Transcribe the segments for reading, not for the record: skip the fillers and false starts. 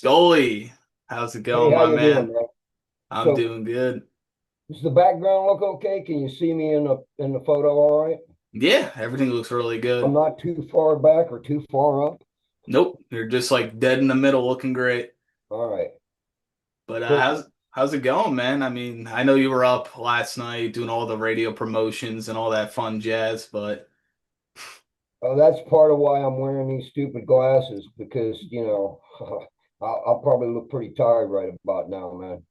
Skully, how's it Hey, going, how my you doing, man? man? I'm So, doing good. does the background look okay? Can you see me in the photo all right? Yeah, everything looks really I'm good. not too far back or too far up. Nope, you're just like dead in the middle, looking great. All right. But So, how's it going, man? I mean, I know you were up last night doing all the radio promotions and all that fun jazz, but that's part of why I'm wearing these stupid glasses because, I'll probably look pretty tired right about now, man.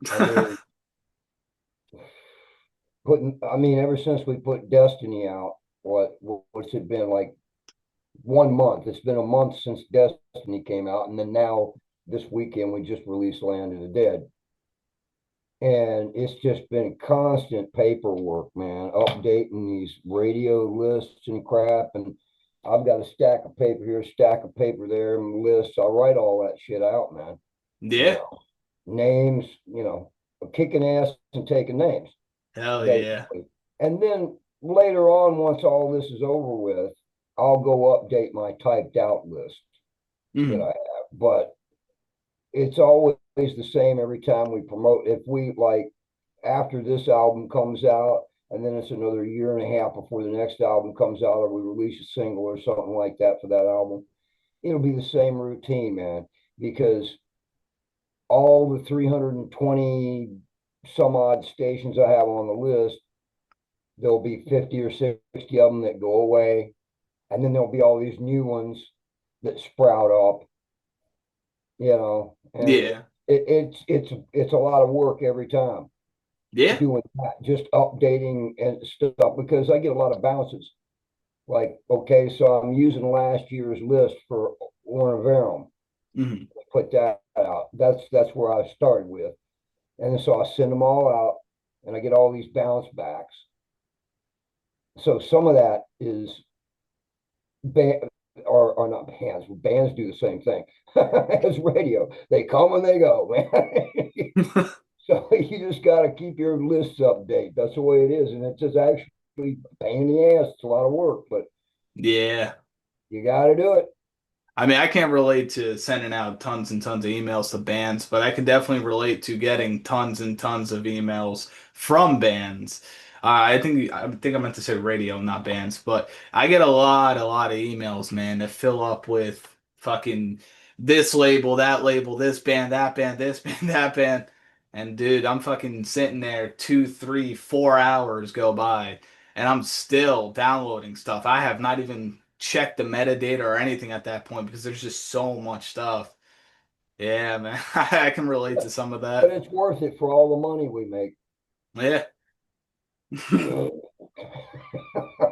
Ever since we put Destiny out, what's it been like 1 month? It's been a month since Destiny came out, and then now this weekend we just released Land of the Dead. And it's just been constant paperwork, man, updating these radio lists and crap. And I've got a stack of paper here, a stack of paper there, and lists. I write all that shit out, man. You yeah, know, names, kicking ass and taking names, hell yeah. basically. And then later on, once all this is over with, I'll go update my typed out list that I Mhm. have. But it's always the same every time we promote. If we like after this album comes out, and then it's another year and a half before the next album comes out, or we release a single or something like that for that album, it'll be the same routine, man, because all the 320 some odd stations I have on the list, there'll be 50 or 60 of them that go away, and then there'll be all these new ones that sprout up, and Yeah, it's a lot of work every time yeah. doing that, just updating and stuff because I get a lot of bounces. Like, okay, so I'm using last year's list for Ornaverum. Mhm. Put that out. That's where I started with, and so I send them all out, and I get all these bounce backs. So some of that is band or not bands. Bands do the same thing as radio. They come and they go, man. So you just got to keep your lists update. That's the way it is, and it's just actually a pain in the ass. It's a lot of work, but Yeah. you got to do it. I mean, I can't relate to sending out tons and tons of emails to bands, but I can definitely relate to getting tons and tons of emails from bands. I think I meant to say radio, not bands, but I get a lot of emails, man, that fill up with fucking this label, this band, this band, that band. And dude, I'm fucking sitting there 2, 3, 4 hours go by and I'm still downloading stuff. I have not even checked the metadata or anything at that point because there's just so much stuff. Yeah, man, I can relate to some of But that. it's worth it for all the money we make. Yeah,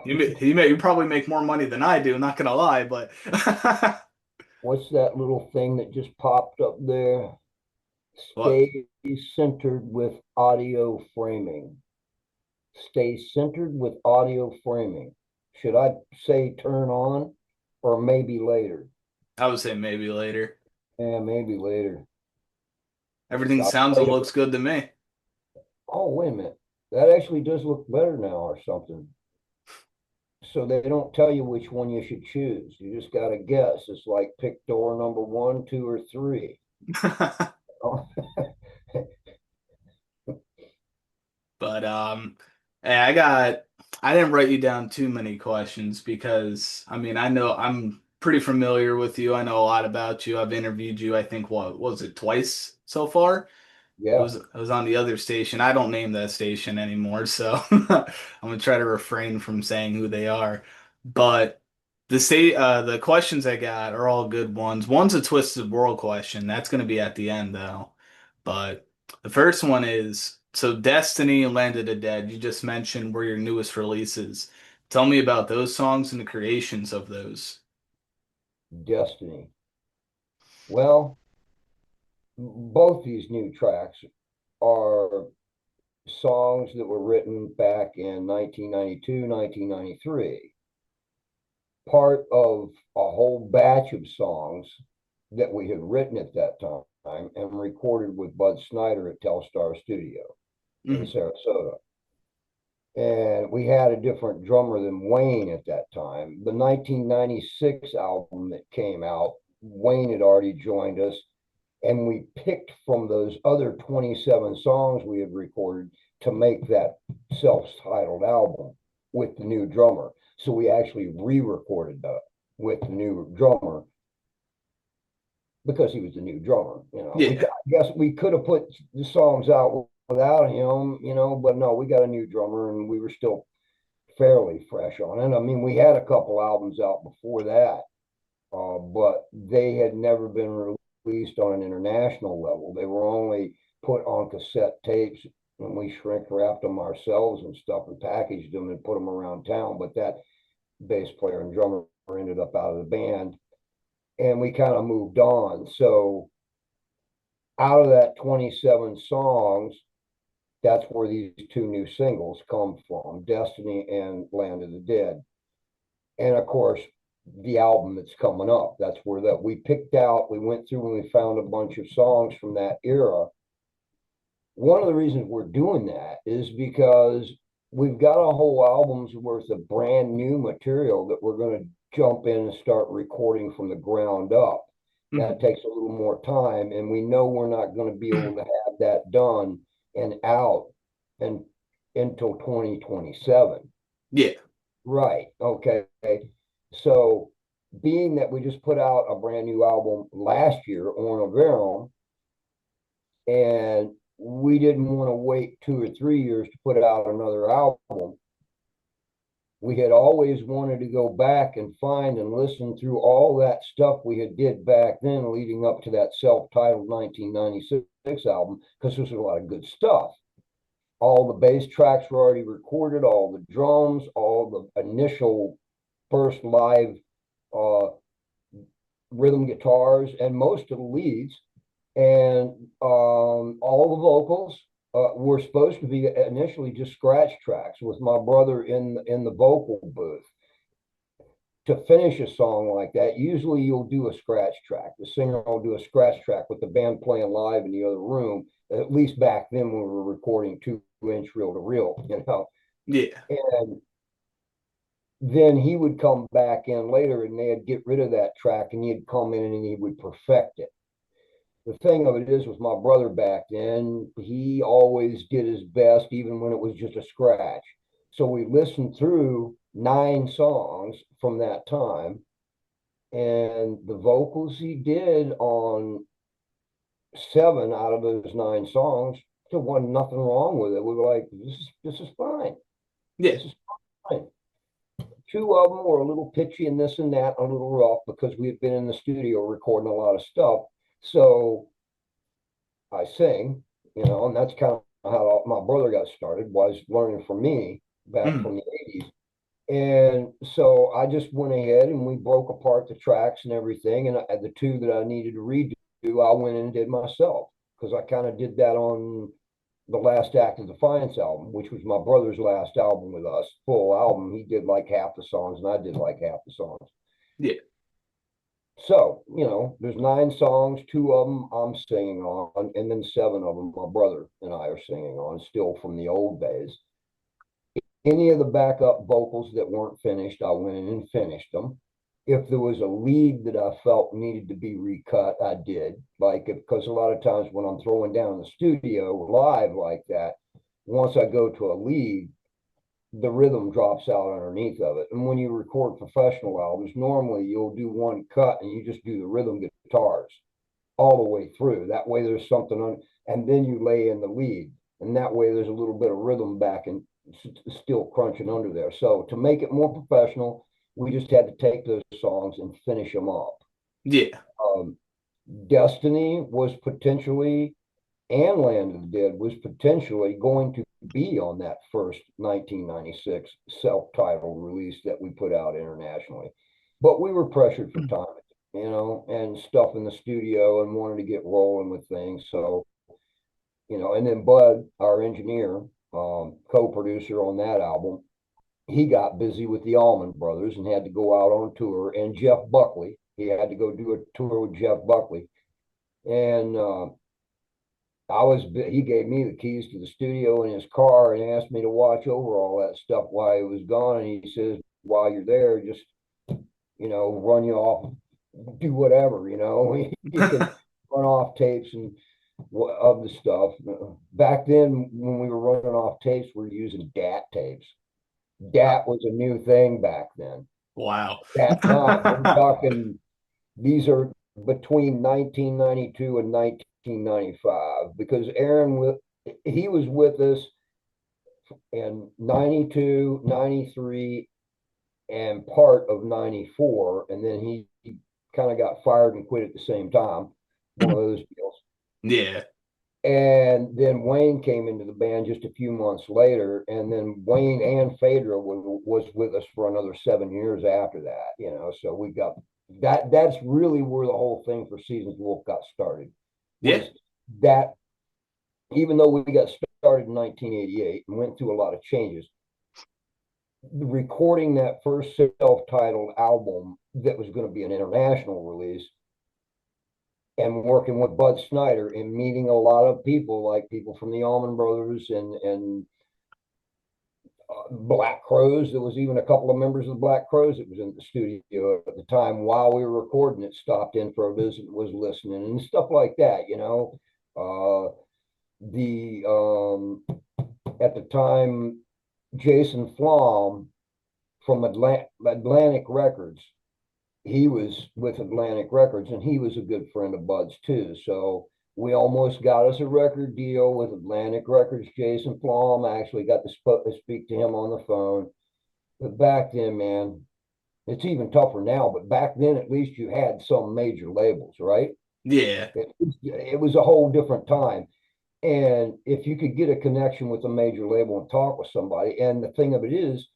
you probably make more money than I do. Not gonna lie, but What's that little thing that just popped up there? what? Stay centered with audio framing. Stay centered with audio framing. Should I say turn on or maybe later? I would say maybe later. Yeah, maybe later. Everything I'll sounds tell and you. looks good to me. Oh, wait a minute. That actually does look better now or something. So they don't tell you which one you should choose. You just got to guess. It's like pick door number one, two, or three. But hey, I didn't write you down too many questions because I mean I know I'm pretty familiar with you. I know a lot about you. I've interviewed you, I think what was it, twice so far? Yeah. It was on the other station. I don't name that station anymore, so I'm gonna try to refrain from saying who they are. But the questions I got are all good ones. One's a twisted world question. That's gonna be at the end though. But the first one is so Destiny and Land of the Dead, you just mentioned were your newest releases. Tell me about those songs and the creations of those. Destiny. Well, both these new tracks are songs that were written back in 1992, 1993, part of a whole batch of songs that we had written at that time and recorded with Bud Snyder at Telstar Studio in Mhm. Sarasota. And we had a different drummer than Wayne at that time. The 1996 album that came out, Wayne had already joined us, And we picked from those other 27 songs we had recorded to make that self-titled album with the new drummer. So we actually re-recorded that with the new drummer because he was the new drummer. Yeah. I guess we could have put the songs out without him, but no, we got a new drummer and we were still fairly fresh on it. I mean, we had a couple albums out before that, but they had never been released on an international level. They were only put on cassette tapes, and we shrink wrapped them ourselves and stuff and packaged them and put them around town. But that bass player and drummer ended up out of the band, and we kind of moved on. So out of that 27 songs, that's where these two new singles come from, Destiny and Land of the Dead. And of course, the album that's coming up, that's where that we picked out, we went through and we found a bunch of songs from that era. One of the reasons we're doing that is because we've got a whole album's worth of brand new material that we're going to jump in and start recording from the ground up. That Mhm. takes a little more time, and we know we're not going to be able to have that done and out and until 2027. Yeah. Right. Okay. So, being that we just put out a brand new album last year on Averum, and we didn't want to wait 2 or 3 years to put out another album, we had always wanted to go back and find and listen through all that stuff we had did back then leading up to that self-titled 1996 album because there's a lot of good stuff. All the bass tracks were already recorded, all the drums, all the initial first live uh, rhythm guitars, and most of the leads, and all the vocals were supposed to be initially just scratch tracks with my brother in the vocal booth. To finish a song like that, usually you'll do a scratch track. The singer will do a scratch track with the band playing live in the other room. At least back then, when we were recording 2-inch reel to reel. Yeah. And then he would come back in later and they'd get rid of that track and he'd come in and he would perfect it. The thing of it is with my brother back then, he always did his best even when it was just a scratch. So we listened through 9 songs from that time, and the vocals he did on 7 out of those 9 songs, there wasn't nothing wrong with it. We were like, this is fine. Yeah. This is fine. 2 of them were a little pitchy and this and that, a little rough because we had been in the studio recording a lot of stuff. So I sing, and that's kind of how my brother got started, was learning from me back Mhm. from the 80s. And so I just went ahead and we broke apart the tracks and everything. And the two that I needed to redo, I went in and did myself because I kind of did that on the last Act of Defiance album, which was my brother's last album with us, full album. He did like half the songs and I did like half the songs. Yeah. So, there's 9 songs, 2 of them I'm singing on, and then 7 of them my brother and I are singing on, still from the old days. Any of the backup vocals that weren't finished, I went in and finished them. If there was a lead that I felt needed to be recut, I did. Because a lot of times when I'm throwing down in the studio live like that, once I go to a lead, the rhythm drops out underneath of it. And when you record professional albums, normally you'll do one cut and you just do the rhythm guitars all the way through. That way there's something on, and then you lay in the lead. And that way there's a little bit of rhythm back and still crunching under there. So to make it more professional, we just had to take those songs and finish them up. Yeah. Um, Destiny was potentially and Land of the Dead was potentially going to be on that first 1996 self-titled release that we put out internationally. But we were pressured for time, and stuff in the studio and wanted to get rolling with things. So, and then Bud, our engineer, co-producer on that album, he got busy with the Allman Brothers and had to go out on tour. And Jeff Buckley, he had to go do a tour with Jeff Buckley. And he gave me the keys to the studio in his car and asked me to watch over all that stuff while he was gone. And he says, while you're there, just, run you off, do whatever, you can run off tapes and of the stuff. Back then, when we were running off tapes, we were using DAT tapes. Uh, DAT was a new thing back then. wow. That time, we're talking, these are between 1992 and 1995 because he was with us in 92, 93, and part of 94. And then he kind of got fired and quit at the same time. One of those deals. Yeah. And then Wayne came into the band just a few months later. And then Wayne and Phaedra was with us for another 7 years after that, you know. So we got that. That's really where the whole thing for Seasons Wolf got started. Was Yeah. that even though we got started in 1988 and went through a lot of changes, recording that first self-titled album that was going to be an international release and working with Bud Snyder and meeting a lot of people like people from the Allman Brothers and Black Crows. There was even a couple of members of the Black Crows that was in the studio at the time while we were recording it, stopped in for a visit, was listening and stuff like that, you know. The At the time, Jason Flom from Atlantic Records, he was with Atlantic Records, and he was a good friend of Bud's too. So we almost got us a record deal with Atlantic Records. Jason Flom, I actually got to speak to him on the phone. But back then, man, it's even tougher now. But back then, at least you had some major labels, right? Yeah. It was a whole different time. And if you could get a connection with a major label and talk with somebody, and the thing of it is,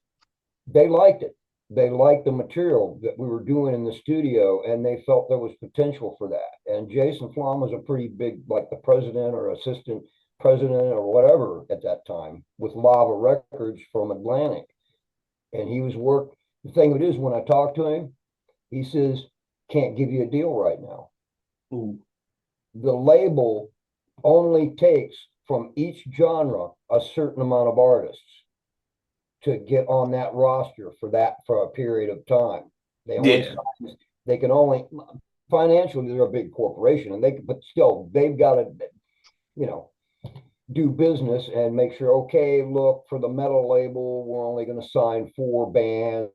they liked it. They liked the material that we were doing in the studio, and they felt there was potential for that. And Jason Flom was a pretty big, like the president or assistant president or whatever at that time with Lava Records from Atlantic. And he was work. The thing of it is, when I talked to him, he says, "Can't give you a deal right now. Ooh. The label only takes from each genre a certain amount of artists to get on that roster for a period of time. They only Yeah. sign, they can only financially they're a big corporation and but still they've got to, you know, do business and make sure, okay, look, for the metal label, we're only going to sign 4 bands.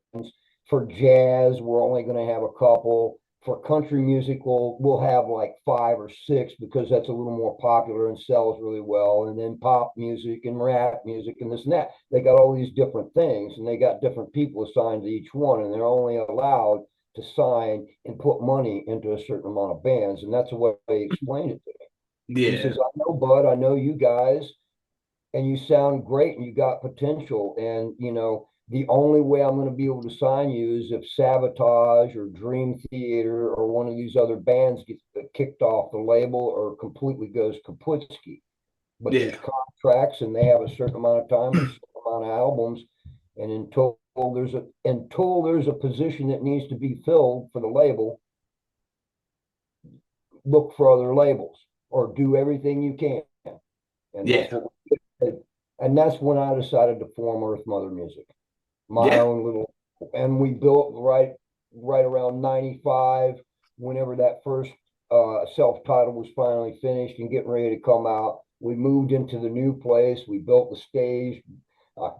For jazz, we're only going to have a couple. For country music, we'll have like 5 or 6 because that's a little more popular and sells really well. And then pop music and rap music and this and that. They got all these different things and they got different people assigned to each one, and they're only allowed to sign and put money into a certain amount of bands. And that's the way they explained it to me. He Yeah. says, I know, Bud, I know you guys, and you sound great and you got potential. And, you know, the only way I'm going to be able to sign you is if Sabotage or Dream Theater or one of these other bands gets kicked off the label or completely goes Kaputski. But there's Yeah. contracts and they have a certain amount of time, a certain amount of albums. And until there's a position that needs to be filled for the label, look for other labels or do everything you can. And that's Yeah. what we did. And that's when I decided to form Earth Mother Music, my Yeah. own little, and we built right around 95, whenever that first self-titled was finally finished and getting ready to come out. We moved into the new place. We built the stage, uh,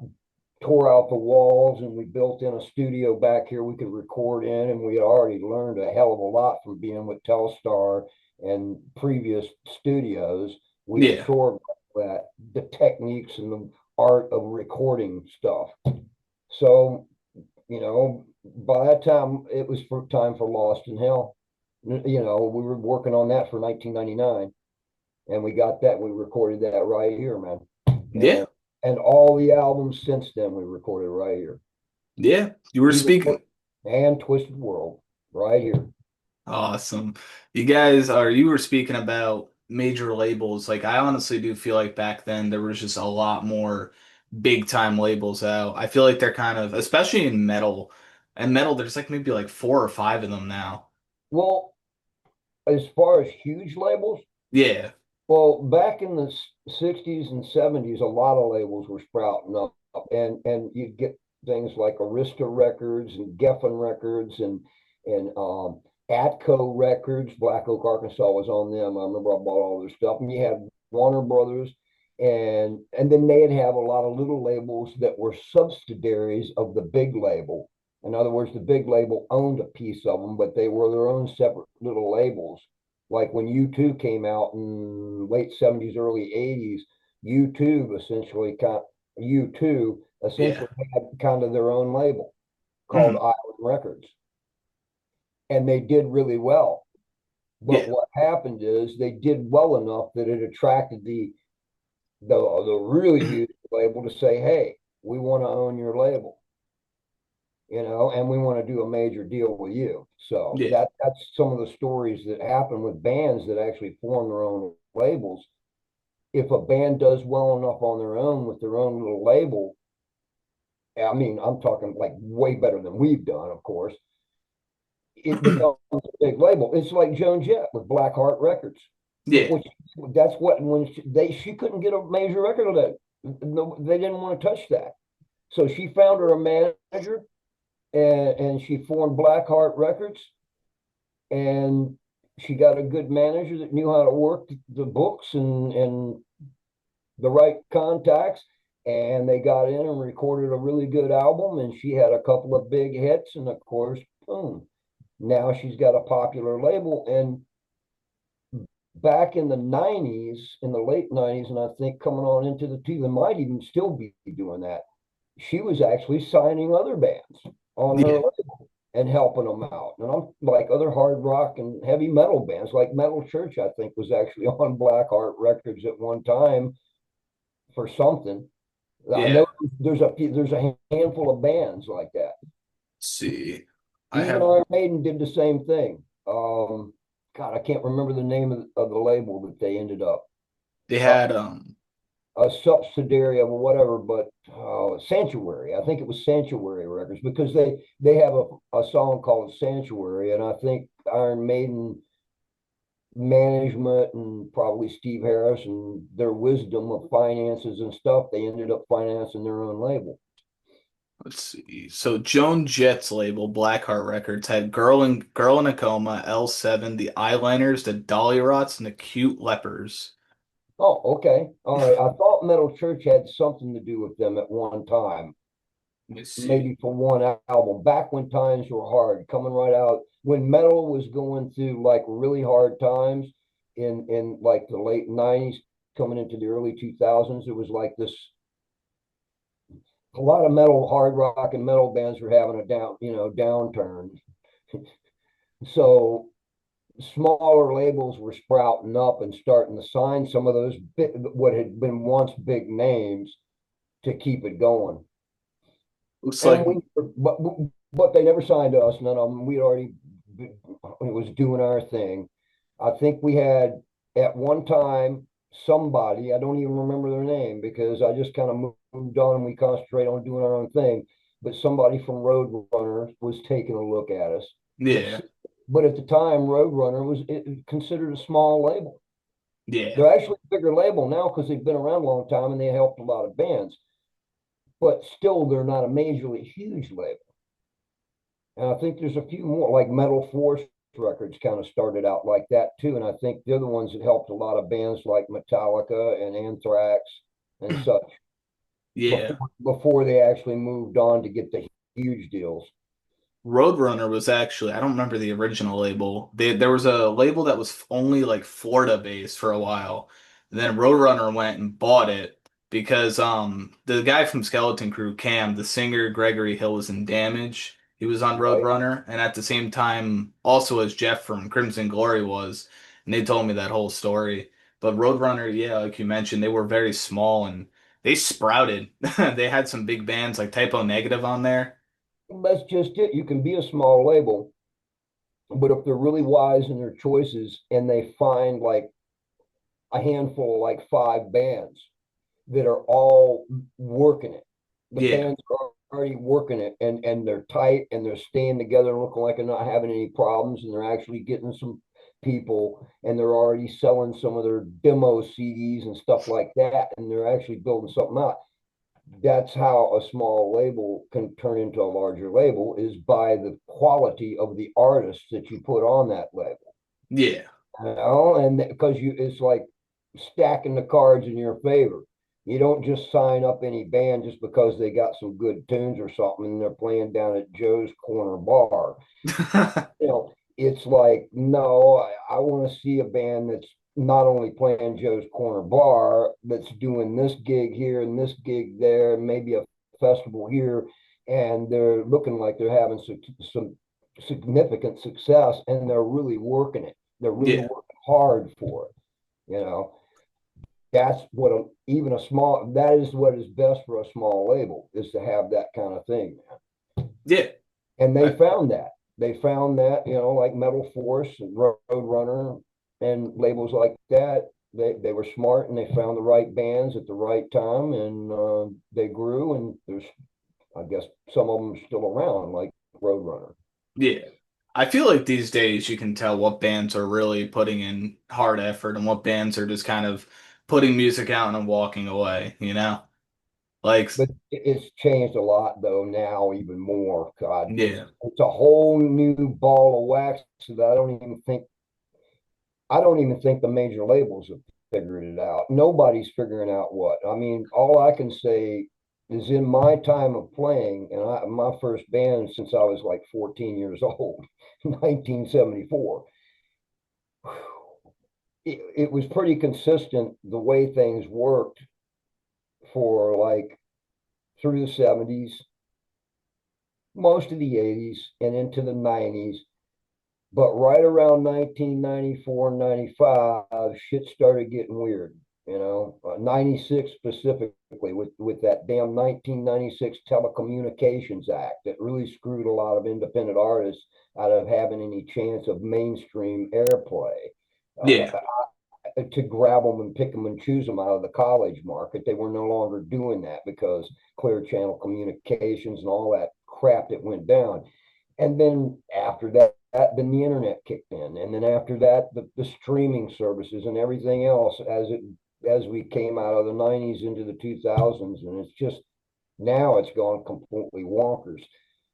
tore out the walls, and we built in a studio back here we could record in. And we had already learned a hell of a lot from being with Telstar and previous studios. We Yeah. absorbed that, the techniques and the art of recording stuff. So, you know, by that time it was for time for Lost in Hell. You know, we were working on that for 1999, and we got that. We recorded that right here, man. Yeah. And all the albums since then we recorded right here. Yeah. You were Even speaking. and Twisted World right here. Awesome. You were speaking about major labels. Like, I honestly do feel like back then there was just a lot more big time labels out. I feel like they're kind of, especially in metal, and metal, there's like maybe like 4 or 5 of them now. Well, as far as huge labels, Yeah. well, back in the 60s and 70s, a lot of labels were sprouting up, and you'd get things like Arista Records and Geffen Records and Atco Records, Black Oak, Arkansas was on them. I remember I bought all their stuff. And you had Warner Brothers, and then they'd have a lot of little labels that were subsidiaries of the big label. In other words, the big label owned a piece of them, but they were their own separate little labels. Like when U2 came out in late 70s, early 80s, U2 essentially U2 Yeah. essentially had kind of their own label called Mhm. Island Records, and they did really well. But Yeah. what happened is they did well enough that it attracted the really huge label to say, "Hey, we want to own your label, and we want to do a major deal with you." So Yeah. that's some of the stories that happen with bands that actually form their own labels. If a band does well enough on their own with their own little label, I mean, I'm talking like way better than we've done, of course. It becomes a big label. It's like Joan Jett with Blackheart Records. Yeah. Which that's what when she couldn't get a major record of that. No, they didn't want to touch that. So she found her a manager, and she formed Blackheart Records, and she got a good manager that knew how to work the books and the right contacts, and they got in and recorded a really good album, and she had a couple of big hits, and of course, boom, now she's got a popular label. And back in the 90s, in the late 90s, and I think coming on into the two, they might even still be doing that. She was actually signing other bands on her Yeah. label and helping them out. And I'm like other hard rock and heavy metal bands, like Metal Church, I think was actually on Blackheart Records at one time for something. I Yeah. know there's a handful of bands like that. Let's see. I Even have Iron Maiden did the same thing. God, I can't remember the name of the label that they ended up. they Uh, had a subsidiary of whatever, but Sanctuary. I think it was Sanctuary Records because they have a song called Sanctuary, and I think Iron Maiden management and probably Steve Harris and their wisdom of finances and stuff, they ended up financing their own label. let's see. So Joan Jett's label, Blackheart Records, had Girl in a Coma, L7, the Eyeliners, the Dolly Rots, and the Cute Lepers. Oh, okay, all right. I thought Metal Church had something to do with them at one time, Let me see. maybe for one album back when times were hard, coming right out when metal was going through like really hard times in like the late 90s, coming into the early 2000s. It was like this, a lot of metal, hard rock and metal bands were having a downturn. So smaller labels were sprouting up and starting to sign some of those what had been once big names to keep it going. Looks And like we, but they never signed us. None of them. We'd already was doing our thing. I think we had at one time somebody, I don't even remember their name because I just kind of moved on and we concentrate on doing our own thing. But somebody from Roadrunner was taking a look at us. But yeah. but at the time, Roadrunner was considered a small label. Yeah. They're actually a bigger label now because they've been around a long time and they helped a lot of bands. But still, they're not a majorly huge label. And I think there's a few more, like Metal Force Records kind of started out like that too. And I think they're the ones that helped a lot of bands like Metallica and Anthrax and such Yeah. before they actually moved on to get the huge deals. Roadrunner was actually, I don't remember the original label. There was a label that was only like Florida based for a while. And then Roadrunner went and bought it because the guy from Skeleton Crew, Cam, the singer Gregory Hill was in Damage. He was on Right? Roadrunner, and at the same time, also as Jeff from Crimson Glory was. And they told me that whole story. But Roadrunner, yeah, like you mentioned, they were very small and they sprouted. They had some big bands like Typo Negative on there. That's just it. You can be a small label, but if they're really wise in their choices and they find like a handful, like five bands that are all working it. The Yeah. bands are already working it, and they're tight and they're staying together and looking like they're not having any problems, and they're actually getting some people, and they're already selling some of their demo CDs and stuff like that, and they're actually building something out. that's how a small label can turn into a larger label, is by the quality of the artists that you put on that label. Yeah. You know, and because you, it's like stacking the cards in your favor. You don't just sign up any band just because they got some good tunes or something and they're playing down at Joe's Corner Bar. You know, it's like, no, I want to see a band that's not only playing Joe's Corner Bar, that's doing this gig here and this gig there, and maybe a festival here, and they're looking like they're having some significant success, and they're really working it. They're really Yeah. working hard for it. You know, that's what even a small, that is what is best for a small label, is to have that kind of thing. Yeah. And they I, found that. They found that, you know, like Metal Force and Road Runner and labels like that. They were smart and they found the right bands at the right time, and they grew. And there's, I guess, some of them still around, like Road Runner. yeah. I feel like these days you can tell what bands are really putting in hard effort and what bands are just kind of putting music out and then walking away, you know? Like, But it's changed a lot though now, even more. God, yeah. it's a whole new ball of wax that I don't even think the major labels have figured it out. Nobody's figuring out what. I mean, all I can say is in my time of playing, and my first band since I was like 14 years old, 1974, it was pretty consistent the way things worked for like through the 70s, most of the 80s, and into the 90s. But right around 1994 and 95, shit started getting weird. 96 specifically with that damn 1996 Telecommunications Act that really screwed a lot of independent artists out of having any chance of mainstream airplay. Uh, Yeah. to grab them and pick them and choose them out of the college market. They were no longer doing that because clear channel communications and all that crap that went down. And then after that, then the internet kicked in, and then after that, the streaming services and everything else as we came out of the 90s into the 2000s, and it's just now it's gone completely wonkers.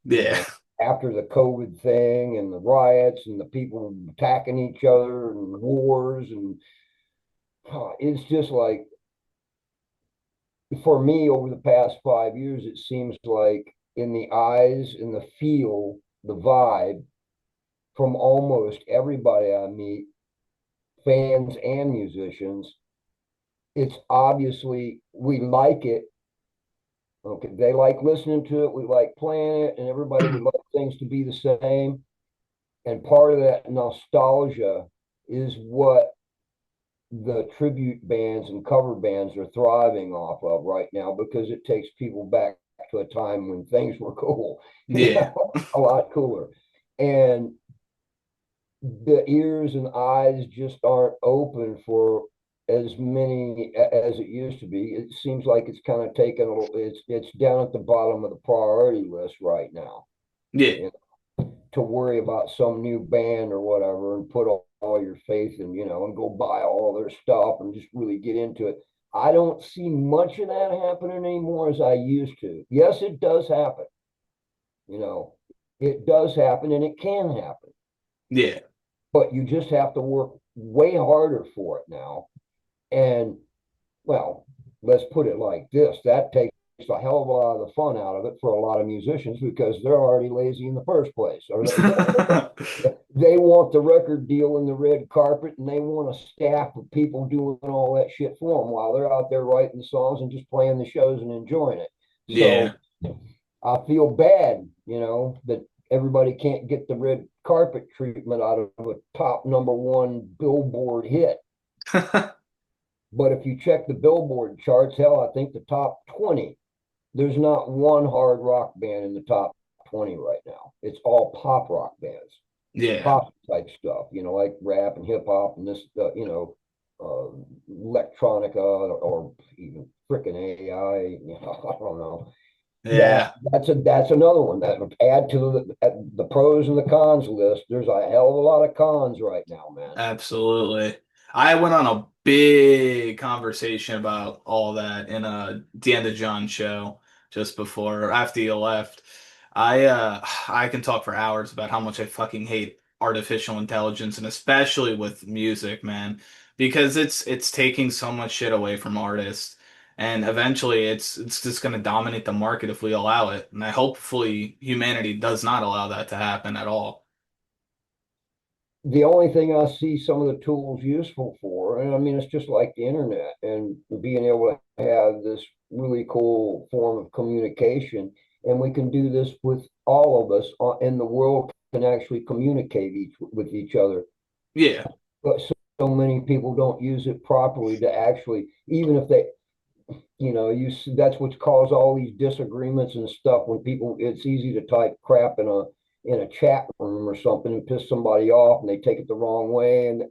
Yeah. And after the COVID thing and the riots and the people attacking each other and wars, and it's just like, for me over the past 5 years, it seems like in the eyes, in the feel, the vibe from almost everybody I meet, fans and musicians, it's obviously we like it. Okay, they like listening to it, we like playing it, and everybody would like things to be the same. And part of that nostalgia is what the tribute bands and cover bands are thriving off of right now, because it takes people back to a time when things were cool, Yeah. a lot cooler. And the ears and eyes just aren't open for as many as it used to be. It seems like it's kind of taken a little, it's down at the bottom of the priority list right now. Yeah. You to worry about some new band or whatever and put all your faith in, and go buy all their stuff and just really get into it. I don't see much of that happening anymore as I used to. Yes, it does happen. You know, it does happen and it can happen, Yeah. but you just have to work way harder for it now. And well, let's put it like this, that takes a hell of a lot of the fun out of it for a lot of musicians because they're already lazy in the first place, or they want the record deal and the red carpet, and they want a staff of people doing all that shit for them while they're out there writing the songs and just playing the shows and enjoying it. Yeah. So I feel bad, that everybody can't get the red carpet treatment out of a top number one Billboard hit. But if you check the Billboard charts, hell, I think the top 20, there's not one hard rock band in the top 20 right now. It's all pop rock bands, Yeah. pop type stuff, like rap and hip hop and this, electronica, or even freaking AI. I don't know. Yeah. That's another one that would add to the pros and the cons list. There's a hell of a lot of cons right now, man. Absolutely. I went on a big conversation about all that in the end of John's show just before or after you left. I can talk for hours about how much I fucking hate artificial intelligence and especially with music, man, because it's taking so much shit away from artists. And eventually it's just going to dominate the market if we allow it. And I hopefully humanity does not allow that to happen at all. The only thing I see some of the tools useful for, and I mean, it's just like the internet and being able to have this really cool form of communication. And we can do this with all of us in the world can actually communicate with each other. Yeah. But so many people don't use it properly to actually, even if they, you see, that's what's caused all these disagreements and stuff when people it's easy to type crap in a chat room or something and piss somebody off and they take it the wrong way and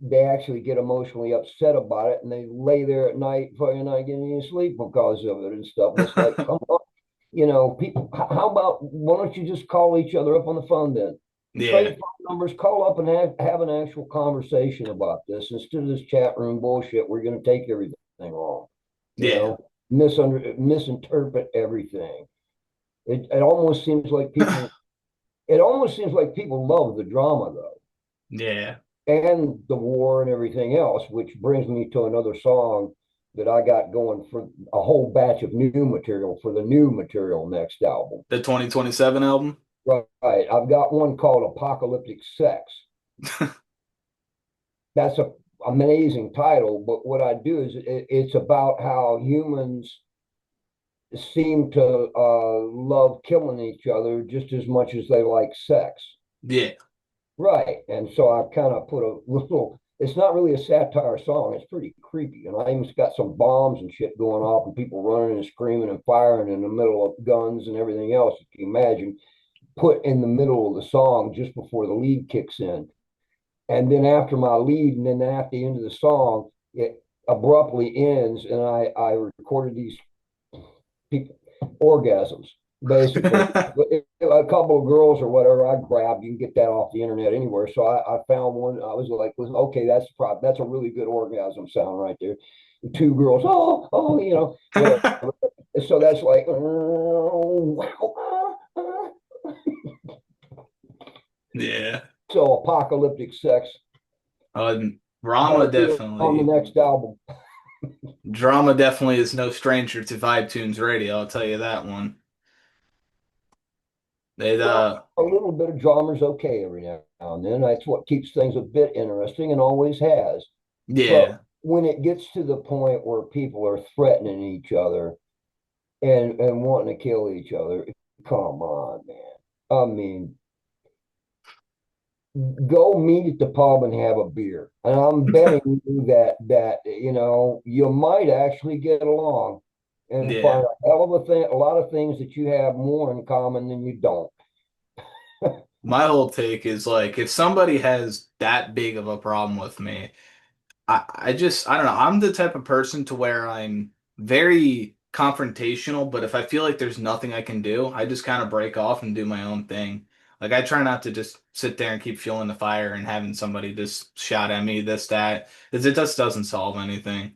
they actually get emotionally upset about it and they lay there at night fucking not getting any sleep because of it and stuff. And it's like, come on, people, how about why don't you just call each other up on the phone then? Yeah. Trade phone numbers, call up and have an actual conversation about this instead of this chat room bullshit. We're going to take everything wrong, Yeah. misinterpret everything. It almost seems like people. It almost seems like people love the drama though, Yeah. and the war and everything else, which brings me to another song that I got going for a whole batch of new material for the new material next album. The 2027 album? Right. I've got one called Apocalyptic Sex. That's a amazing title, but what I do is it's about how humans seem to love killing each other just as much as they like sex. Yeah. Right. And so I kind of put a little, it's not really a satire song. It's pretty creepy. And I even got some bombs and shit going off and people running and screaming and firing in the middle of guns and everything else you can imagine, put in the middle of the song just before the lead kicks in. And then after my lead, and then at the end of the song, it abruptly ends. And I recorded these people, orgasms, basically. A couple of girls or whatever I grabbed, you can get that off the internet anywhere. So I found one. I was like, listen, okay, that's a really good orgasm sound right there. Two girls, whatever. So that's like, Yeah. so apocalyptic sex. Uh, That'll drama be on the definitely. next album. Drama definitely is no stranger to Vibe Tunes Radio, I'll tell you that one. It Well, a little bit of drama's okay every now and then. That's what keeps things a bit interesting and always has. But yeah. when it gets to the point where people are threatening each other and wanting to kill each other, come on, man. I mean, go meet at the pub and have a beer. And I'm betting you that you might actually get along and find Yeah. a hell of a lot of things that you have more in common than you don't. My whole take is like if somebody has that big of a problem with me, I don't know. I'm the type of person to where I'm very confrontational, but if I feel like there's nothing I can do, I just kind of break off and do my own thing. Like I try not to just sit there and keep fueling the fire and having somebody just shout at me, this, that, because it just doesn't solve anything,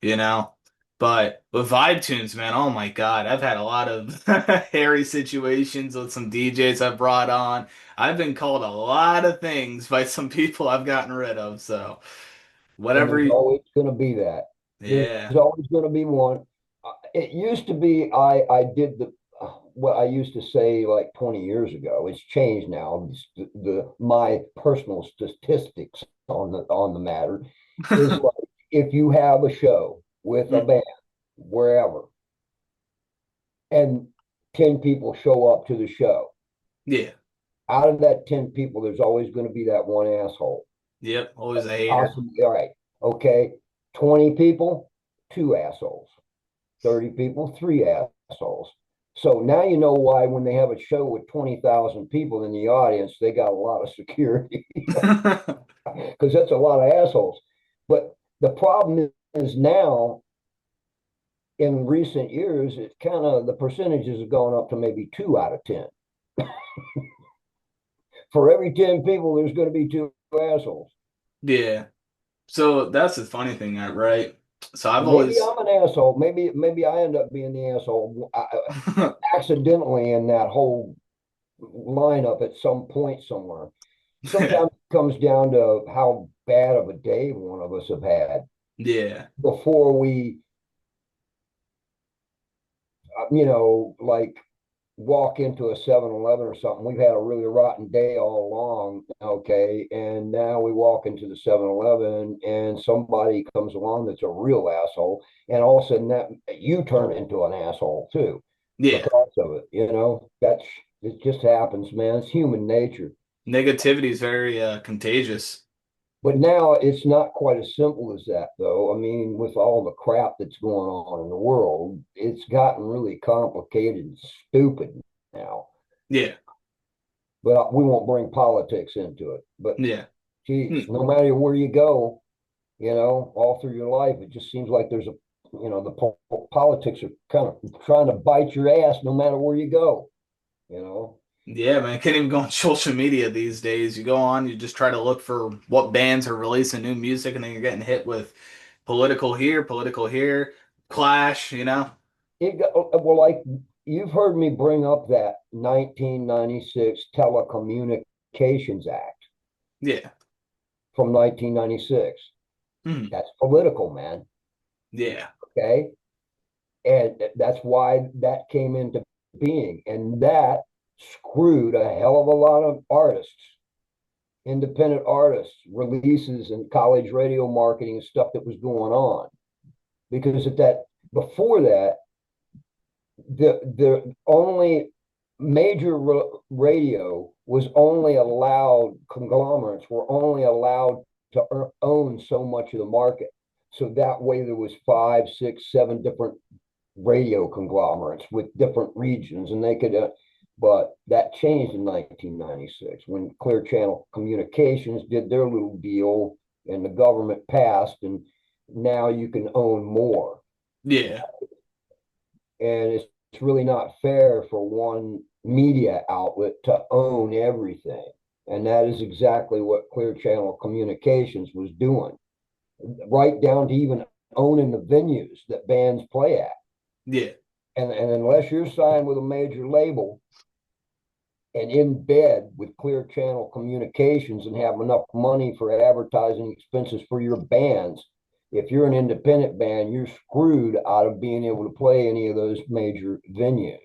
you know? But with Vibe Tunes, man, oh my God, I've had a lot of hairy situations with some DJs I've brought on. I've been called a lot of things by some people I've gotten rid of, so And whatever there's you, always going to be that. There's yeah. always going to be one. It used to be I did what I used to say like 20 years ago. It's changed now. The my personal statistics on the matter is like if you have a show with a Mm, band wherever and 10 people show up to the show, yeah. out of that 10 people, there's always going to be that one asshole. Yep. Always a hater. Possibly, all right. Okay. 20 people, two assholes. 30 people, three assholes. So now you know why when they have a show with 20,000 people in the audience, they got a lot of security because that's a lot of assholes. But the problem is now in recent years, it's kind of the percentages have gone up to maybe 2 out of 10. For every 10 people, there's going to be two assholes. Yeah. So that's the funny thing, right? So I've Maybe always, I'm an asshole. Maybe I end up being the asshole accidentally in that whole lineup at some point somewhere. Sometimes it comes down to how bad of a day one of us have had yeah, before we, like walk into a 7-Eleven or something. We've had a really rotten day all along, okay? And now we walk into the 7-Eleven and somebody comes along that's a real asshole. And all of a sudden that you turn into an asshole too yeah. because of it. It just happens, man. It's human nature. Negativity is very contagious. But now it's not quite as simple as that, though. I mean, with all the crap that's going on in the world, it's gotten really complicated and stupid now. Yeah, But we won't bring politics into it. But yeah. geez, Hmm. no matter where you go, all through your life, it just seems like the politics are kind of trying to bite your ass no matter where you go, you know. Yeah, man. Can't even go on social media these days. You go on, you just try to look for what bands are releasing new music, and then you're getting hit with political here, clash, you know? Well, like you've heard me bring up that 1996 Telecommunications Act Yeah. from 1996. Hmm. That's political, man. Yeah. Okay. And that's why that came into being. And that screwed a hell of a lot of artists, independent artists, releases and college radio marketing and stuff that was going on. Because at that before that, the only major radio was only allowed conglomerates were only allowed to own so much of the market. So that way there was five, six, seven different radio conglomerates with different regions, and they could. But that changed in 1996 when Clear Channel Communications did their little deal, and the government passed, and now you can own more. Yeah. And it's really not fair for one media outlet to own everything. And that is exactly what Clear Channel Communications was doing, right down to even owning the venues that bands play at. Yeah. And unless you're signed with a major label and in bed with Clear Channel Communications and have enough money for advertising expenses for your bands, if you're an independent band, you're screwed out of being able to play any of those major venues.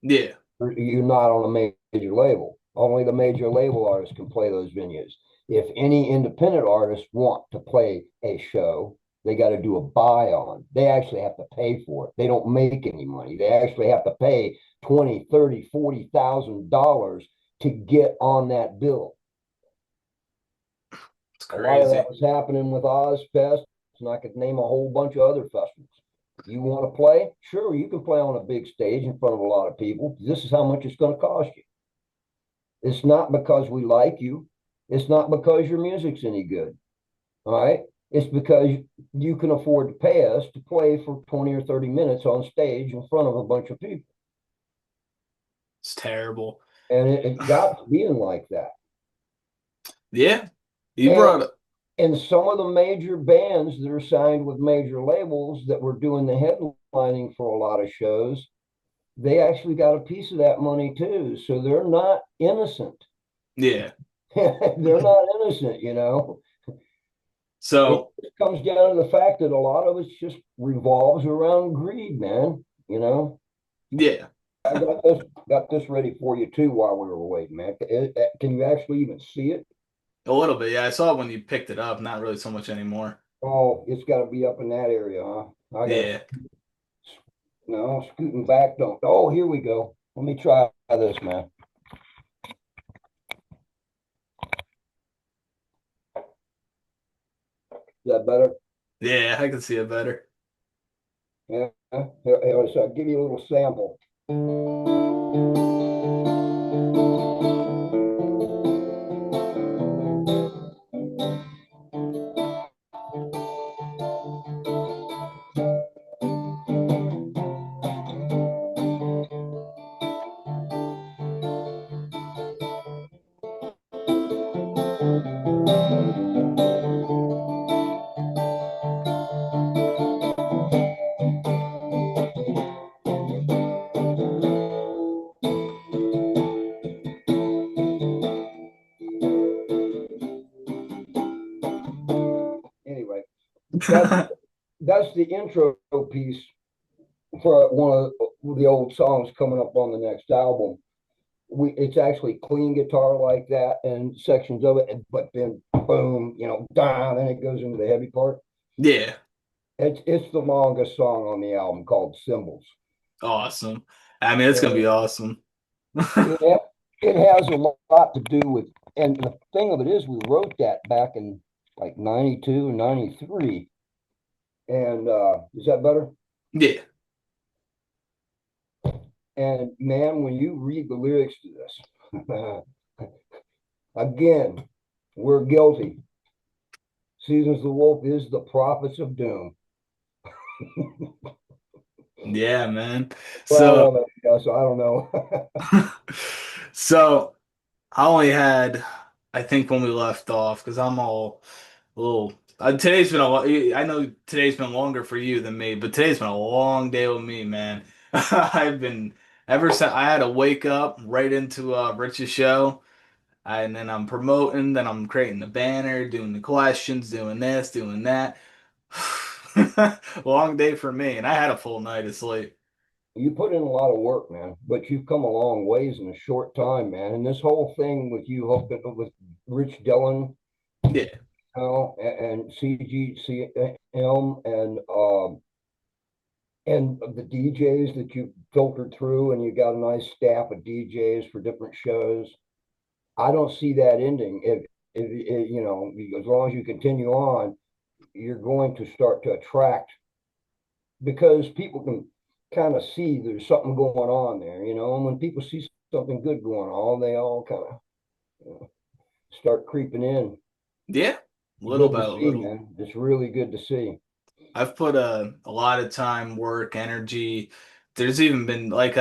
Yeah. You're not on a major label. Only the major label artists can play those venues. If any independent artists want to play a show, they got to do a buy on. They actually have to pay for it. They don't make any money. They actually have to pay 20, 30, $40,000 to get on that bill. It's A lot of that crazy. was happening with Ozfest, and I could name a whole bunch of other festivals. You want to play? Sure, you can play on a big stage in front of a lot of people. This is how much it's going to cost you. It's not because we like you. It's not because your music's any good. All right. It's because you can afford to pay us to play for 20 or 30 minutes on stage in front of a bunch of people. It's terrible. And it got to being like that. Yeah. You And brought up, and some of the major bands that are signed with major labels that were doing the headlining for a lot of shows, they actually got a piece of that money too. So they're not innocent. yeah. They're not innocent. It So, comes down to the fact that a lot of it just revolves around greed, man. yeah. I got this ready for you too while we were waiting, man. Can you actually even see it? A little bit. Yeah. I saw it when you picked it up. Not really so much anymore. Oh, it's got to be up in that area, huh? I got to Yeah. no scooting back. Don't. Oh, here we go. Let me try this, man. Is that better? Yeah. I can see it better. Yeah. So I'll give you a little sample. That's that's the intro piece for one of the old songs coming up on the next album. It's actually clean guitar like that and sections of it, but then boom, down, and it goes into the heavy part. Yeah, It's the longest song on the album called Symbols. awesome. I mean, it's gonna be And awesome. it it has a lot to do with, and the thing of it is, we wrote that back in like 92 and 93. And is that better? Yeah, And man, when you read the lyrics to this, again, we're guilty. Seasons the Wolf is the prophets of doom. yeah, man. So, Well, yeah, so I don't know. so I only had, I think when we left off, because I'm all a little. Today's been I know today's been longer for you than me, but today's been a long day with me, man. I've been ever since I had to wake up right into Rich's show, and then I'm promoting, then I'm creating the banner, doing the questions, doing this, doing that. Long day for me, and I had a full night of sleep. You put in a lot of work, man, but you've come a long ways in a short time, man. And this whole thing with you hooking with Rich Dillon, Yeah, and CGCM, and the DJs that you filtered through, and you got a nice staff of DJs for different shows. I don't see that ending. If as long as you continue on, you're going to start to attract, because people can kind of see there's something going on there, and when people see something good going on, they all kind of start creeping in. yeah, little Good to by see, little. man. It's really good to see. I've put a lot of time, work, energy. There's even been like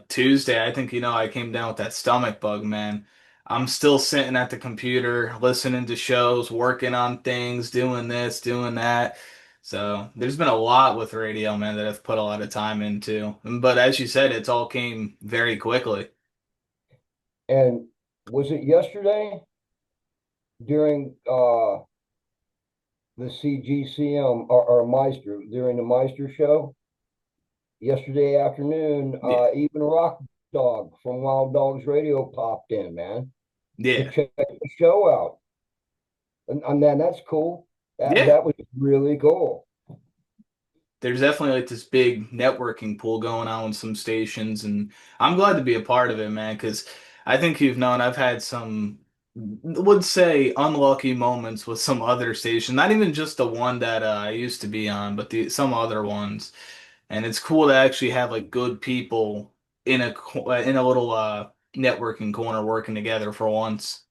Tuesday, I think I came down with that stomach bug, man. I'm still sitting at the computer, listening to shows, working on things, doing this, doing that. So there's been a lot with radio, man, that I've put a lot of time into. But as you said, it's all came very quickly. And was it yesterday during the CGCM, or Meister, during the Meister show? Yesterday afternoon, Yeah. even Rock Dog from Wild Dogs Radio popped in, man, to Yeah. check the show out. And then that's cool. That Yeah. that was really cool. There's definitely like this big networking pool going on with some stations, and I'm glad to be a part of it, man, because I think you've known I've had some, would say, unlucky moments with some other stations, not even just the one that I used to be on, but some other ones. And it's cool to actually have like good people in a little networking corner working together for once,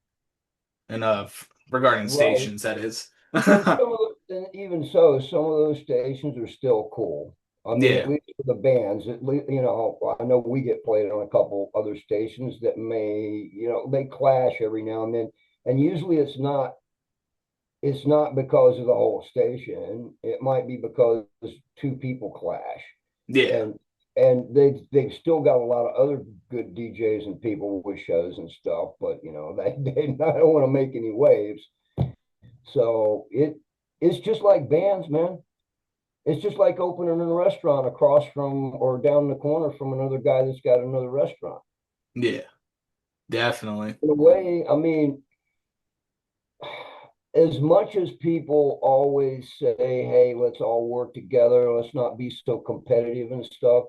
and regarding Right. stations, that is. And and even so, some of those stations are still cool. I mean, at Yeah, least for the bands, at least, I know we get played on a couple other stations that they clash every now and then. And usually it's not because of the whole station. It might be because two people clash. yeah, And they've still got a lot of other good DJs and people with shows and stuff, but they don't want to make any waves. So it's just like bands, man. It's just like opening a restaurant across from or down the corner from another guy that's got another restaurant. yeah, definitely. In a way, I mean, as much as people always say, hey, let's all work together, let's not be so competitive and stuff.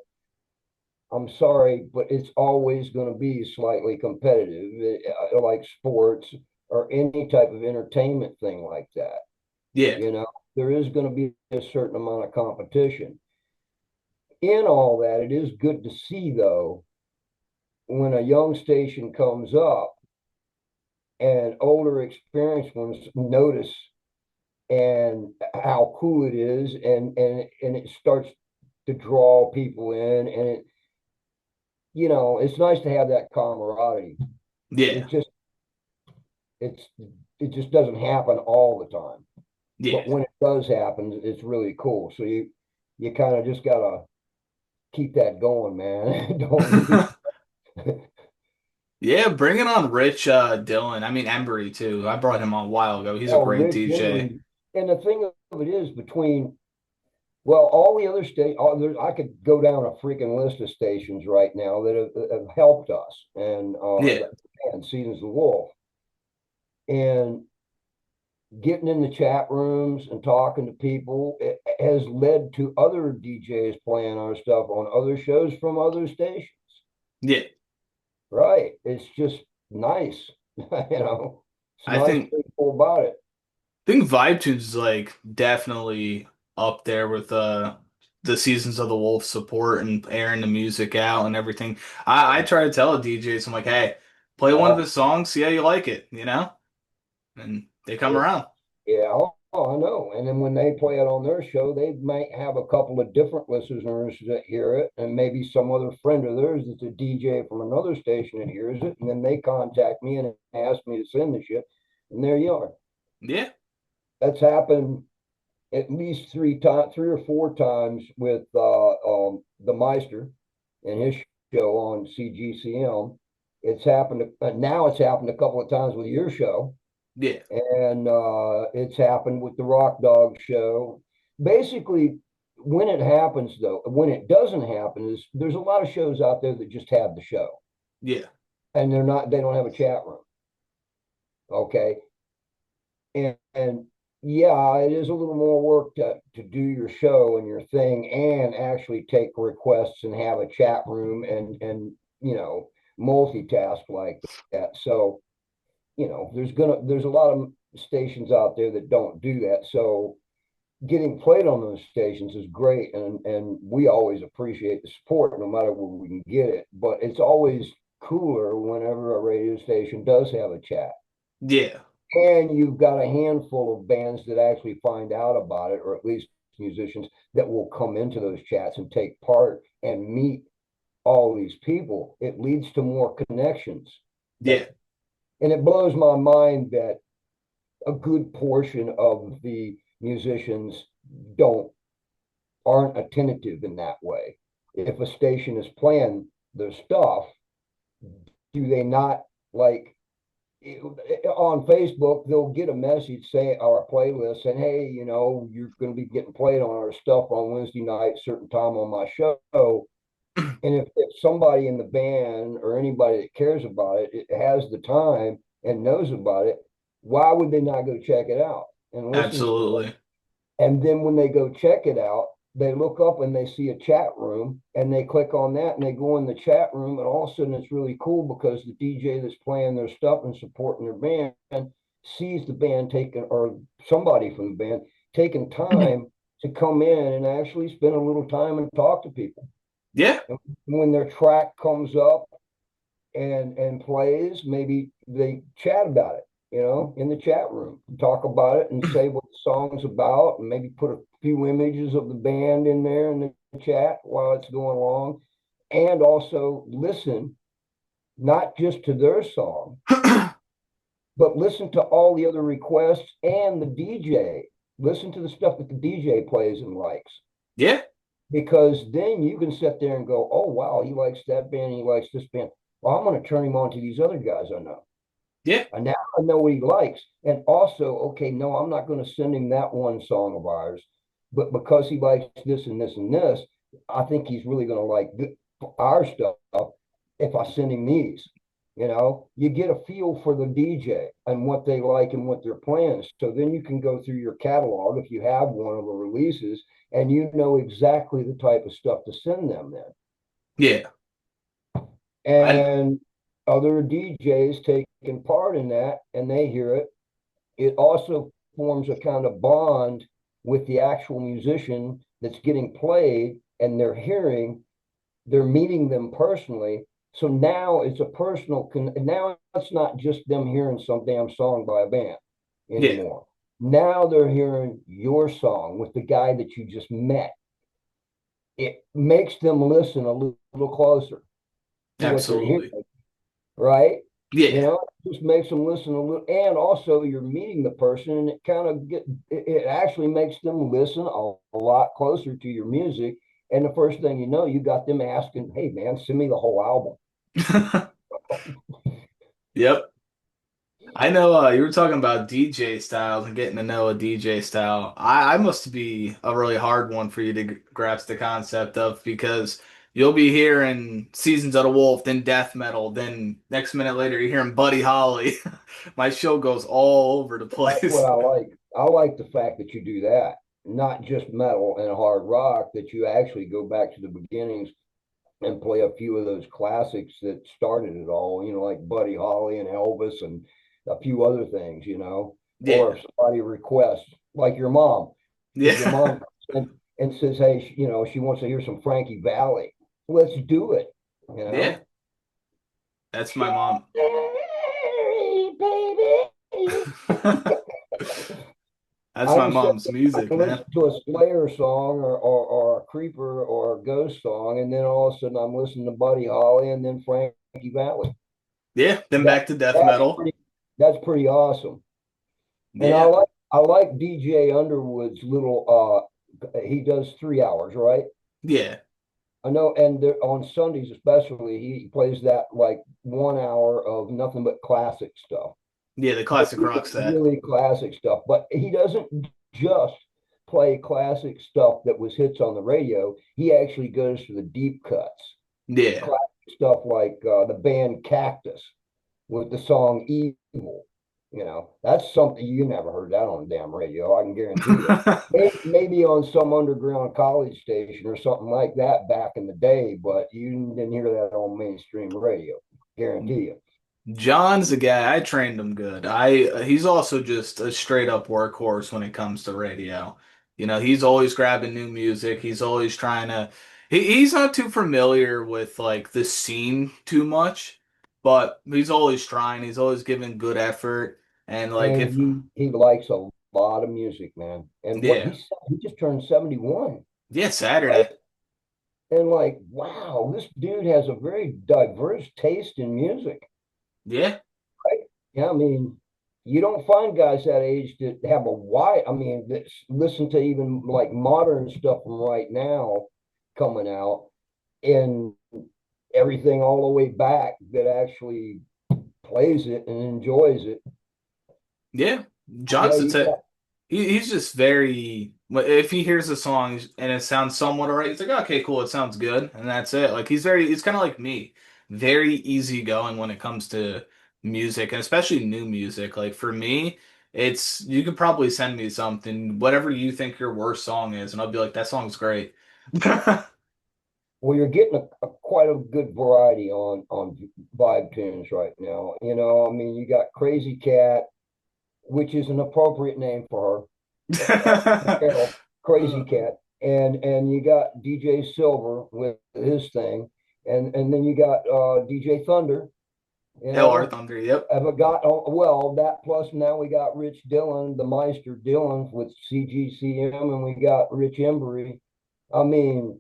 I'm sorry, but it's always going to be slightly competitive, like sports or any type of entertainment thing like that. Yeah, You know, there is going to be a certain amount of competition. In all that, it is good to see, though, when a young station comes up and older, experienced ones notice and how cool it is, and it starts to draw people in, and it's nice to have that camaraderie. yeah, It just it's it just doesn't happen all the time, yeah, but when it does happen, it's really cool. So you kind of just gotta keep that going, man. Don't lose. yeah. Bringing on Rich Dillon. I mean Embry too. I brought him on a while ago. He's a Oh, great Rich DJ. Henry. and the thing of it is between well, all the other states, I could go down a freaking list of stations right now that have helped us, Yeah. and Seasons of the Wolf, and getting in the chat rooms and talking to people it has led to other DJs playing our stuff on other shows from other stations. Yeah. Right? It's just nice, you know. It's a I nice think thing about it. Vibe Tunes is like definitely up there with the Seasons of the Wolf support and airing the music out and everything. I try to tell the DJs, I'm like, hey, play one of Uh, his songs, see how you like it, And they come around. Yeah, I know. And then when they play it on their show, they might have a couple of different listeners that hear it, and maybe some other friend of theirs that's a DJ from another station that hears it, and then they contact me and ask me to send the shit, and there you are. Yeah. That's happened at least three or four times with the Meister and his show on CGCM. It's happened. Now it's happened a couple of times with your show, Yeah. and it's happened with the Rock Dog show. Basically, when it happens, though, when it doesn't happen, is there's a lot of shows out there that just have the show, Yeah. and they don't have a chat room. Okay, and yeah, it is a little more work to do your show and your thing, and actually take requests and have a chat room and multitask like that. So there's a lot of stations out there that don't do that. So getting played on those stations is great, and we always appreciate the support no matter where we can get it. But it's always cooler whenever a radio station does have a chat. Yeah. And you've got a handful of bands that actually find out about it, or at least musicians that will come into those chats and take part and meet all these people. It leads to more connections. Yeah. And it blows my mind that a good portion of the musicians don't aren't attentive in that way. If a station is playing their stuff, do they not like on Facebook, they'll get a message saying our playlist saying, hey, you're going to be getting played on our stuff on Wednesday night, certain time on my show. And if somebody in the band or anybody that cares about it, it has the time and knows about it, why would they not go check it out and listen to it? Absolutely. And then when they go check it out, they look up and they see a chat room and they click on that and they go in the chat room. And all of a sudden it's really cool because the DJ that's playing their stuff and supporting their band sees the band taking, or somebody from the band taking time to come in and actually spend a little time and talk to people. Yeah. And when their track comes up and plays, maybe they chat about it, in the chat room, talk about it and say what the song's about, and maybe put a few images of the band in there in the chat while it's going along, and also listen not just to their song, but listen to all the other requests and the DJ. Listen to the stuff that the DJ plays and likes. Yeah. Because then you can sit there and go, oh, wow, he likes that band, he likes this band. Well, I'm going to turn him on to these other guys I know. Yeah. And now I know what he likes. And also, okay, no, I'm not going to send him that one song of ours, but because he likes this and this and this, I think he's really going to like our stuff if I send him these. You get a feel for the DJ and what they like and what their plans. So then you can go through your catalog if you have one of the releases, and you know exactly the type of stuff to send them then. Yeah. I And other DJs taking part in that and they hear it. It also forms a kind of bond with the actual musician that's getting played, and they're meeting them personally. So now it's a now it's not just them hearing some damn song by a band yeah. anymore. Now they're hearing your song with the guy that you just met. It makes them listen a little closer to what they're hearing, Absolutely. right? Yeah. It just makes them listen a little, and also you're meeting the person, and it actually makes them listen a lot closer to your music. And the first thing you know, you got them asking, "Hey, man, send me the whole album." Yep. I know you were talking about DJ styles and getting to know a DJ style. I must be a really hard one for you to grasp the concept of because you'll be hearing Seasons of the Wolf, then death metal, then next minute later you're hearing Buddy Holly. My show goes all over the That's what place. I like. I like the fact that you do that, not just metal and hard rock, that you actually go back to the beginnings and play a few of those classics that started it all, like Buddy Holly and Elvis and a few other things. Or Yeah. if somebody requests, like your mom, if your Yeah. mom comes in and says, hey, she wants to hear some Frankie Valli, let's do it, you Yeah. know? That's my mom. Sherry, baby. That's I my can sit mom's there, I music, can man. listen to a Slayer song or a Creeper or a Ghost song, and then all of a sudden I'm listening to Buddy Holly and then Frankie Valli. Yeah. Then That back to death that's metal. pretty awesome. And I Yeah. like I like DJ Underwood's little he does 3 hours, right? Yeah. I know, and on Sundays especially, he plays that like 1 hour of nothing but classic stuff. Yeah. The But classic rock really, set. really classic stuff. But he doesn't just play classic stuff that was hits on the radio. He actually goes for the deep cuts, Yeah. classic stuff like the band Cactus with the song Evil. That's something you never heard that on the damn radio. I can guarantee you. Maybe on some underground college station or something like that back in the day, but you didn't hear that on mainstream radio. Guarantee you. John's the guy. I trained him good. I he's also just a straight up workhorse when it comes to radio. He's always grabbing new music. He's always trying to he's not too familiar with like the scene too much, but he's always trying. He's always giving good effort. And like And if he likes a lot of music, man. And what yeah. he said, he just turned 71, Yeah, right? Saturday. And like, wow, this dude has a very diverse taste in music, Yeah. right? Yeah, I mean, you don't find guys that age that have a wide, I mean, that listen to even like modern stuff from right now coming out and everything all the way back that actually plays it and enjoys it. Yeah. Yeah, John's the you type. got He's just very. If he hears a song and it sounds somewhat alright, he's like, okay, cool, it sounds good, and that's it. Like he's kind of like me, very easygoing when it comes to music, and especially new music. Like for me, it's you could probably send me something, whatever you think your worst song is, and I'll be like, that song's great. well, you're getting a quite a good variety on vibe tunes right now. I mean, you got Crazy Cat, which is an appropriate name for her, Carol, Crazy Cat, and you got DJ Silver with his thing, and then you got DJ Thunder. You LR know, Thunder, yep. have a got well that plus now we got Rich Dillon, the Meister Dillon with CGCM, and we got Rich Embry. I mean,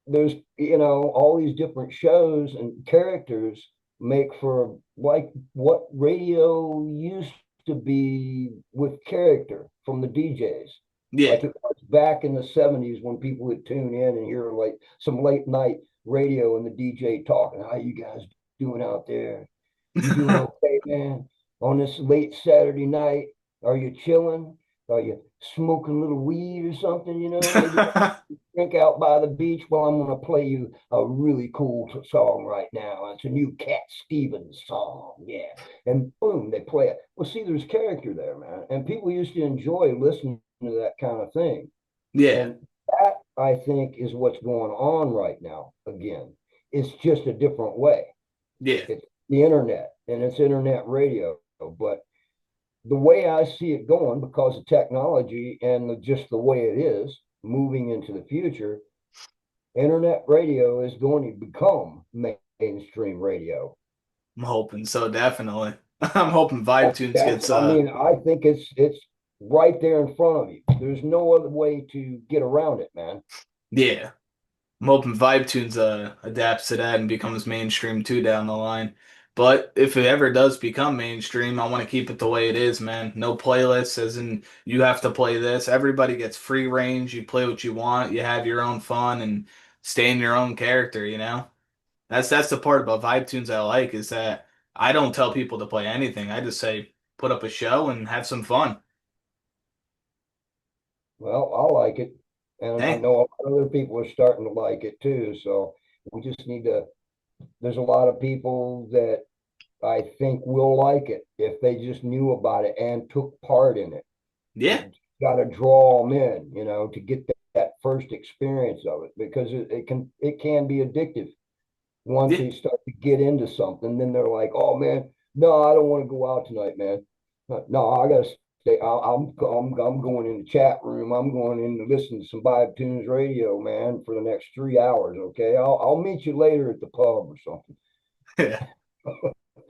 there's all these different shows and characters make for like what radio used to be with character from the DJs. Yeah. Like it was back in the 70s when people would tune in and hear like some late night radio and the DJ talking, how you guys doing out there? You doing okay, man? On this late Saturday night, are you chilling? Are you smoking a little weed or something? Maybe drink out by the beach. Well, I'm going to play you a really cool song right now. It's a new Cat Stevens song. Yeah. And boom, they play it. Well, see, there's character there, man. And people used to enjoy listening to that kind of thing. Yeah. And that, I think, is what's going on right now again. It's just a different way. Yeah. It's the internet and it's internet radio. But the way I see it going, because of technology and just the way it is moving into the future, internet radio is going to become mainstream radio. I'm hoping so, definitely. I'm hoping Vibe Tunes That's, gets I mean, I think it's right there in front of you. There's no other way to get around it, man. yeah. I'm hoping Vibe Tunes adapts to that and becomes mainstream too down the line. But if it ever does become mainstream, I want to keep it the way it is, man. No playlists, as in you have to play this. Everybody gets free range. You play what you want. You have your own fun and stay in your own character. That's the part about Vibe Tunes I like is that I don't tell people to play anything. I just say put up a show and have some fun. Well, I like it, and I Hey, know other people are starting to like it too. So we just need to. There's a lot of people that I think will like it if they just knew about it and took part in it. yeah, Got to draw them in, to get that first experience of it because it can be addictive. Once yeah, they start to get into something, then they're like, "Oh man, no, I don't want to go out tonight, man. No, I gotta stay. I'm going in the chat room. I'm going in to listen to some Vibe Tunes radio, man, for the next 3 hours. Okay, I'll meet you later at the pub or something." yeah,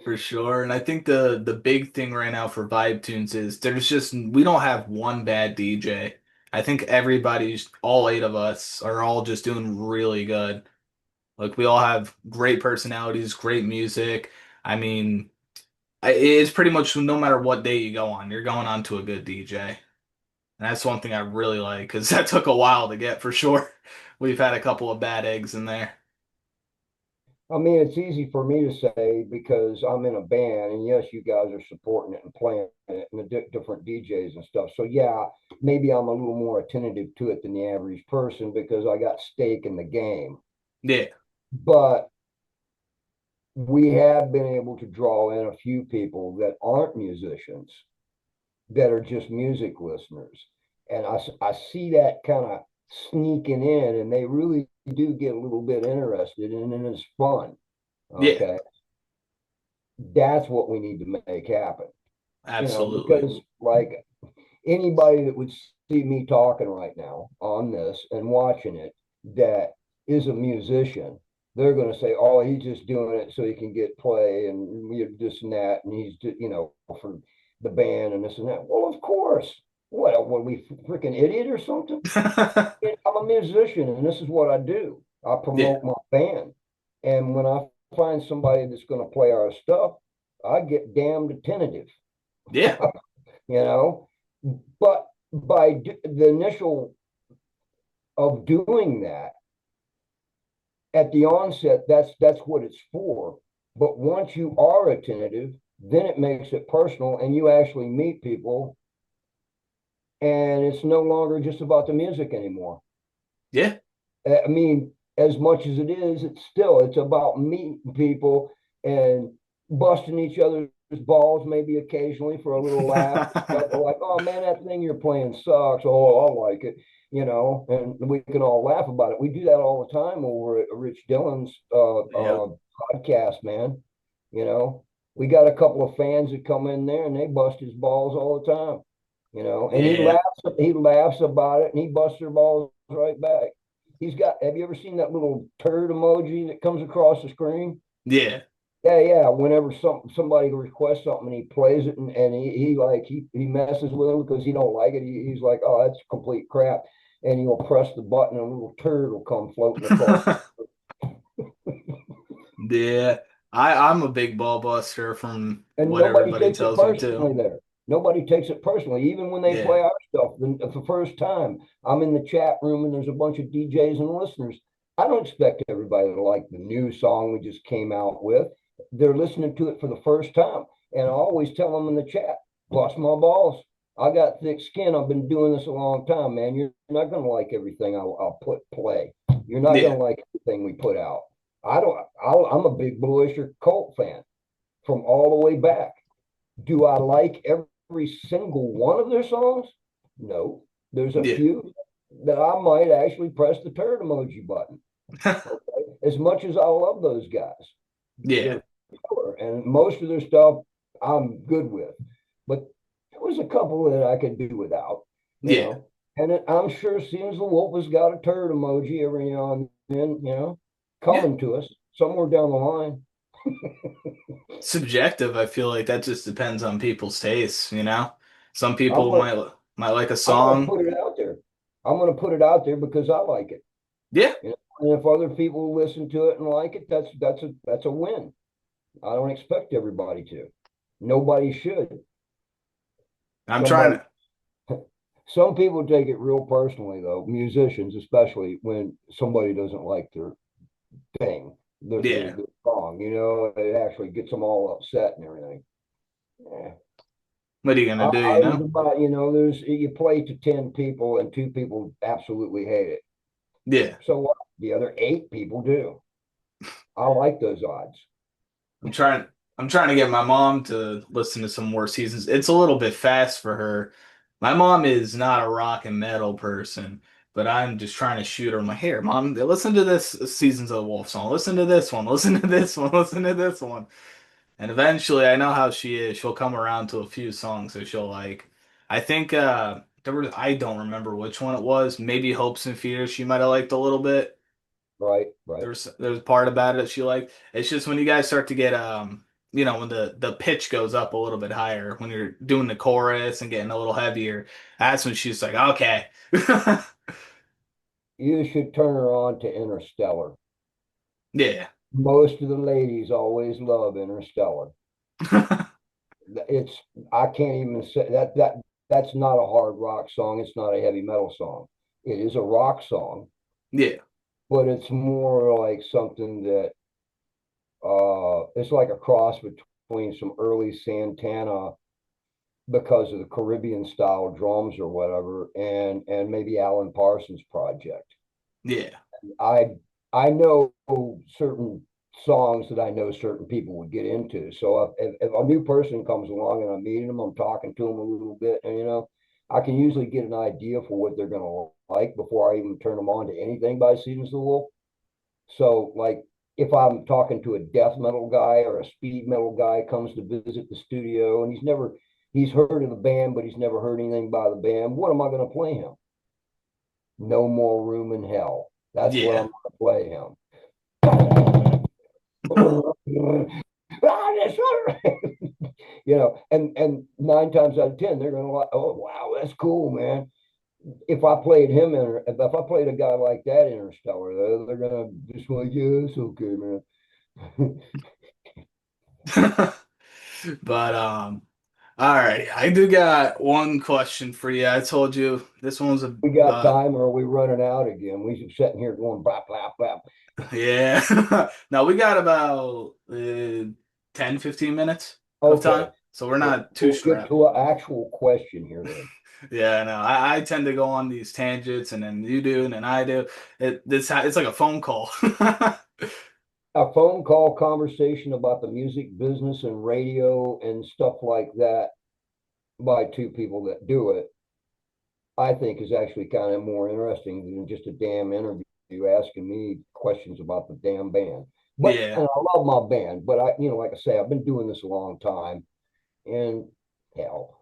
for sure. And I think the big thing right now for Vibe Tunes is there's just we don't have one bad DJ. I think everybody's all eight of us are all just doing really good. Like we all have great personalities, great music. I mean, it's pretty much no matter what day you go on, you're going on to a good DJ. And that's one thing I really like because that took a while to get for sure. We've had a couple of bad eggs in there. I mean, it's easy for me to say because I'm in a band, and yes, you guys are supporting it and playing it, and the different DJs and stuff. So yeah, maybe I'm a little more attentive to it than the average person because I got stake in the game. Yeah, But we have been able to draw in a few people that aren't musicians that are just music listeners, and I see that kind of sneaking in, and they really do get a little bit interested, and it's fun. yeah, Okay, that's what we need to make happen. absolutely. Because like anybody that would see me talking right now on this and watching it that is a musician, they're going to say, "Oh, he's just doing it so he can get play and this and that, and he's for the band and this and that." Well, of course. What we freaking idiot or something? I'm a musician, and this is what I do. I Yeah, promote my band, and when I find somebody that's going to play our stuff, I get damned attentive, yeah, you know. But by the initial of doing that at the onset, that's what it's for. But once you are attentive, then it makes it personal, and you actually meet people, and it's no longer just about the music anymore. yeah, I mean, as much as it is, it's about meeting people and busting each other's balls, maybe occasionally for a little laugh. But they're like, "Oh man, that thing you're playing sucks. Oh, I like it," and we can all laugh about it. We do that all the time over at Rich Dillon's yep, podcast, man. You know, we got a couple of fans that come in there and they bust his balls all the time. And yeah, he laughs about it and he busts their balls right back. Have you ever seen that little turd emoji that comes across the screen? yeah, Yeah, yeah. Whenever somebody requests something and he plays it and he messes with him because he don't like it, he's like, "Oh, that's complete crap." And he'll press the button and a little turd will come floating across. yeah. I'm a big ball buster from And what nobody everybody takes it tells me too. personally there. Nobody takes it personally, even when they Yeah, play our stuff. The first time I'm in the chat room and there's a bunch of DJs and listeners, I don't expect everybody to like the new song we just came out with. They're listening to it for the first time, and I always tell them in the chat, "Bust my balls. I got thick skin. I've been doing this a long time, man. You're not going to like everything I'll put play. You're not going yeah, to like everything we put out. I'm a big Blue Oyster Cult fan from all the way back. Do I like every single one of their songs? No. There's a yeah, few that I might actually press the turd emoji button. Okay? As much as I love those guys, yeah, they're and most of their stuff I'm good with. But there was a couple that I could do without, you yeah, know. I'm sure Seems the Wolf has got a turd emoji every now and then, yeah. coming to us somewhere down the line. Subjective, I feel like that just depends on people's tastes, you know? Some I'm people gonna might like a I'm gonna song. put it out there. I'm gonna put it out there because I like it. Yeah, And if other people listen to it and like it, that's a win. I don't expect everybody to. Nobody should. I'm trying Somebody to. some people take it real personally though, musicians especially when somebody doesn't like their thing, Yeah. their song, it actually gets them all upset and everything. Yeah. What are you I, gonna do, I you was know? about, there's you play to 10 people and two people absolutely hate it. Yeah. So what? The other eight people do. I like those odds. I'm trying I'm trying to get my mom to listen to some more seasons. It's a little bit fast for her. My mom is not a rock and metal person, but I'm just trying to shoot her. I'm like, here, mom, listen to this Seasons of the Wolf song. Listen to this one. Listen to this one. Listen to this one. And eventually I know how she is. She'll come around to a few songs that she'll like. I think I don't remember which one it was. Maybe Hopes and Fears she might have liked a little bit. Right, right. There's a part about it that she liked. It's just when you guys start to get when the pitch goes up a little bit higher, when you're doing the chorus and getting a little heavier, that's when she's like, okay. You should turn her on to Interstellar. Yeah. Most of the ladies always love Interstellar. It's I can't even say that's not a hard rock song. It's not a heavy metal song. It is a rock song, Yeah. but it's more like something that it's like a cross between some early Santana because of the Caribbean style drums or whatever, and maybe Alan Parsons Project. Yeah. I I know certain songs that I know certain people would get into. So if a new person comes along and I'm meeting them, I'm talking to them a little bit, and I can usually get an idea for what they're going to like before I even turn them on to anything by Seasons of the Wolf. So like if I'm talking to a death metal guy or a speed metal guy comes to visit the studio and he's heard of the band but he's never heard anything by the band, what am I going to play him? No More Room in Hell. That's what Yeah. I'm going to play him. And 9 times out of 10, they're going to like, oh, wow, that's cool, man. If I played a guy like that Interstellar, they're going to just like, yeah, it's okay, man. But all right. I do got one question for you. I told you this one was a We got time, or are we running out again? We should sitting here going blah blah blah. yeah. No, we got about 10, 15 minutes of time. Okay, So we're well, not too we'll get strapped. to an actual question here then. Yeah, no, I tend to go on these tangents and then you do and then I do. It's like a phone call. A phone call conversation about the music business and radio and stuff like that by two people that do it, I think is actually kind of more interesting than just a damn interview asking me questions about the damn band. But Yeah. and I love my band, but like I say, I've been doing this a long time, and hell,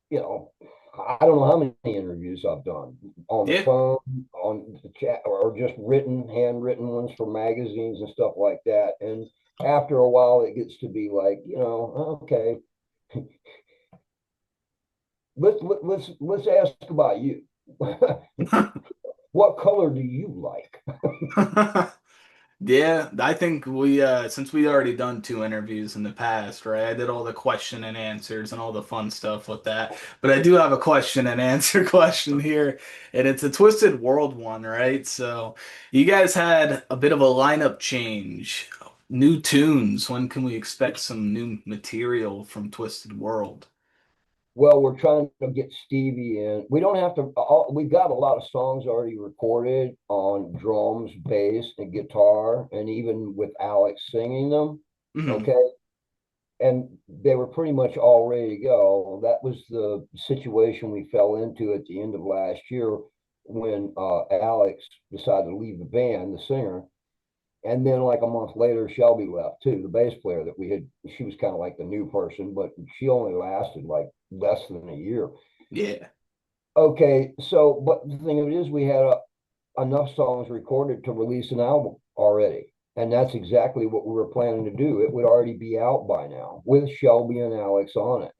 you know, I don't know how many interviews I've done on the Yeah. phone, on the chat, or just handwritten ones for magazines and stuff like that. And after a while, it gets to be like, okay, let's ask about you. What color do you like? Yeah, I think we since we already done two interviews in the past, right? I did all the question and answers and all the fun stuff with that. But I do have a question and answer question here, and it's a Twisted World one, right? So you guys had a bit of a lineup change. New tunes. When can we expect some new material from Twisted World? Well, we're trying to get Stevie in. We don't have to. We've got a lot of songs already recorded on drums, bass, and guitar, and even with Alex singing them. Hmm. Okay, and they were pretty much all ready to go. That was the situation we fell into at the end of last year when Alex decided to leave the band, the singer. And then, like a month later, Shelby left too, the bass player that we had. She was kind of like the new person, but she only lasted like less than a year. Yeah. Okay, so, but the thing of it is, we had enough songs recorded to release an album already. And that's exactly what we were planning to do. It would already be out by now with Shelby and Alex on it.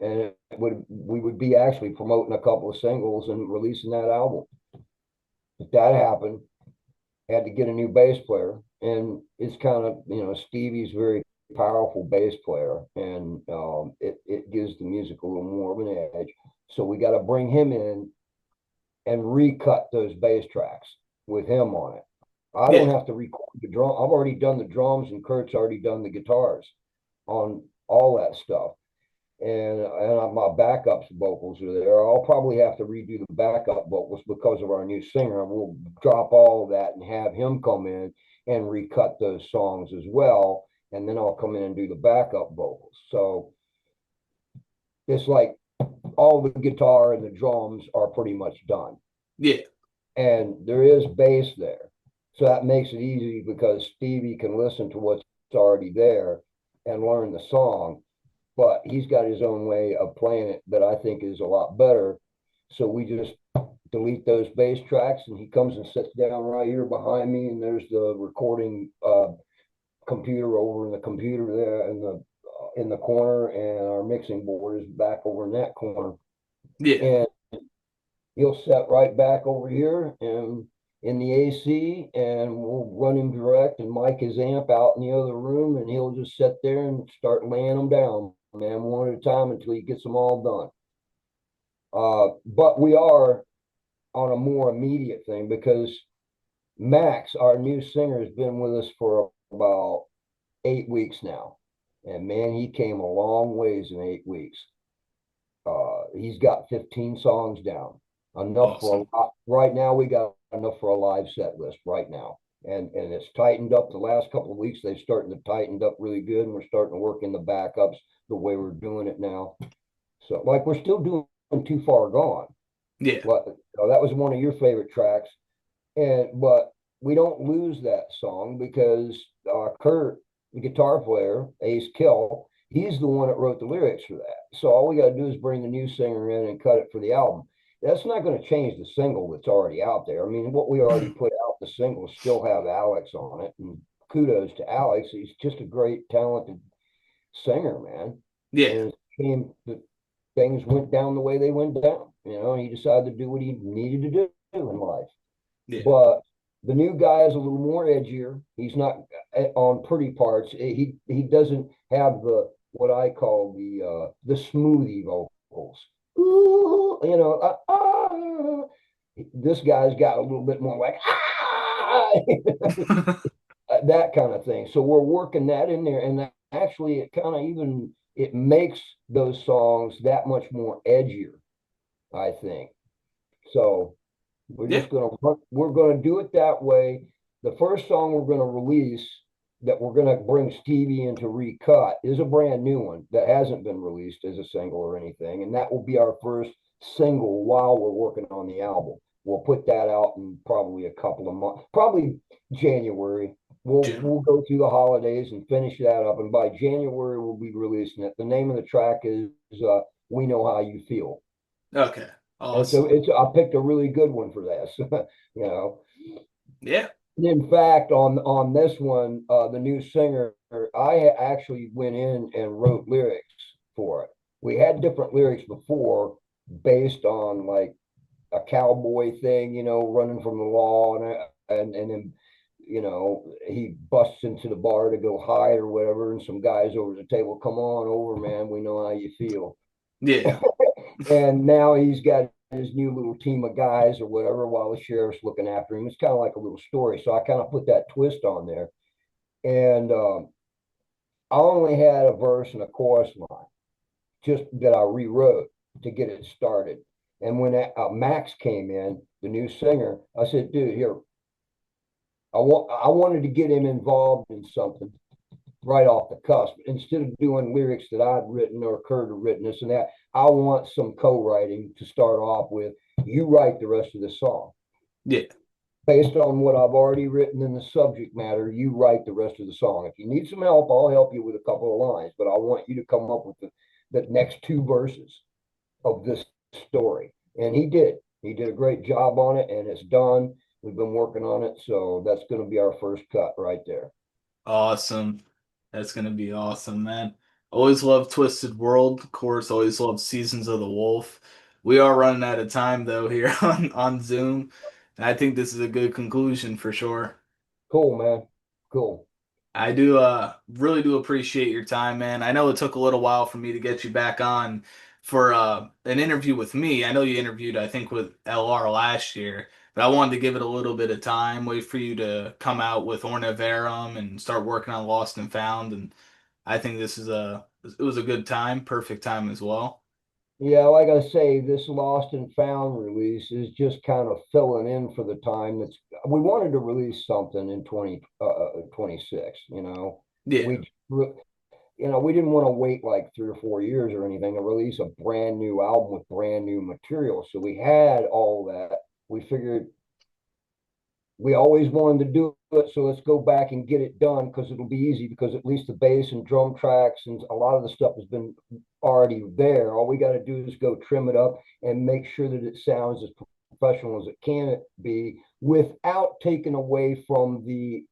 And we would be actually promoting a couple of singles and releasing that album. If that happened, had to get a new bass player. And it's kind of, Stevie's very powerful bass player, and it gives the music a little more of an edge. So we got to bring him in and recut those bass tracks with him on it. I don't Yeah. have to record the drum. I've already done the drums, and Kurt's already done the guitars on all that stuff. and my backup vocals are there. I'll probably have to redo the backup vocals because of our new singer. We'll drop all of that and have him come in and recut those songs as well, and then I'll come in and do the backup vocals. So it's like all the guitar and the drums are pretty much done, Yeah. and there is bass there. So that makes it easy because Stevie can listen to what's already there and learn the song, but he's got his own way of playing it that I think is a lot better. So we just delete those bass tracks, and he comes and sits down right here behind me, and there's the recording computer over in the computer there in the corner, and our mixing board is back over in that corner, Yeah. and he'll set right back over here and in the AC, and we'll run him direct and mic his amp out in the other room, and he'll just sit there and start laying them down, man, one at a time until he gets them all done. But we are on a more immediate thing because Max, our new singer, has been with us for about 8 weeks now. And man, he came a long ways in 8 weeks. He's got 15 songs down, enough for Awesome. a lot. Right now, we got enough for a live set list right now. And it's tightened up the last couple of weeks. They've started to tighten up really good, and we're starting to work in the backups the way we're doing it now. So, like, we're still doing Too Far Gone. Yeah. But that was one of your favorite tracks, and but we don't lose that song because Kurt, the guitar player, Ace Kill, he's the one that wrote the lyrics for that. So all we got to do is bring the new singer in and cut it for the album. That's not going to change the single that's already out there. I mean, what we already put out, the single still have Alex on it, and kudos to Alex. He's just a great, talented singer, man. Yeah. And it came that things went down the way they went down. He decided to do what he needed to do in life. Yeah. But the new guy is a little more edgier. He's not on pretty parts. He doesn't have the what I call the smoothie vocals. Ooh, this guy's got a little bit more like that kind of thing. So we're working that in there, and actually, it kind of even it makes those songs that much more edgier, I think. So Yeah. we're gonna do it that way. The first song we're gonna release that we're gonna bring Stevie in to recut is a brand new one that hasn't been released as a single or anything, and that will be our first single while we're working on the album. We'll put that out in probably a couple of months, probably January. June. We'll go through the holidays and finish that up, and by January we'll be releasing it. The name of the track is "We Know How You Feel." Okay. And so Awesome. I picked a really good one for this, you know. Yeah. In fact, on this one, the new singer, I actually went in and wrote lyrics for it. We had different lyrics before, based on like a cowboy thing, running from the law, and then he busts into the bar to go hide or whatever, and some guys over the table, come on over, man, we know how you feel. Yeah. And now he's got his new little team of guys or whatever while the sheriff's looking after him. It's kind of like a little story. So I kind of put that twist on there. And I only had a verse and a chorus line just that I rewrote to get it started. And when Max came in, the new singer, I said, dude, here, I wanted to get him involved in something right off the cusp. Instead of doing lyrics that I'd written or Kurt had written, this and that, I want some co-writing to start off with. You write the rest of the song. Yeah. Based on what I've already written in the subject matter, you write the rest of the song. If you need some help, I'll help you with a couple of lines, but I want you to come up with the next two verses of this story. And he did. He did a great job on it, and it's done. We've been working on it, so that's going to be our first cut right there. Awesome. That's gonna be awesome, man. Always love Twisted World. Of course, always love Seasons of the Wolf. We are running out of time though here on Zoom. I think this is a good conclusion for sure. Cool, man. Cool. I do really do appreciate your time, man. I know it took a little while for me to get you back on for an interview with me. I know you interviewed, I think, with LR last year, but I wanted to give it a little bit of time, wait for you to come out with Orna Verum and start working on Lost and Found. And I think this is It was a good time, perfect time as well. Yeah, like I say, this Lost and Found release is just kind of filling in for the time that's we wanted to release something in 2026, you know. Yeah, We we didn't want to wait like 3 or 4 years or anything to release a brand new album with brand new material. So we had all that. We figured we always wanted to do it, so let's go back and get it done because it'll be easy because at least the bass and drum tracks and a lot of the stuff has been already there. All we got to do is go trim it up and make sure that it sounds as professional as it can be without taking away from the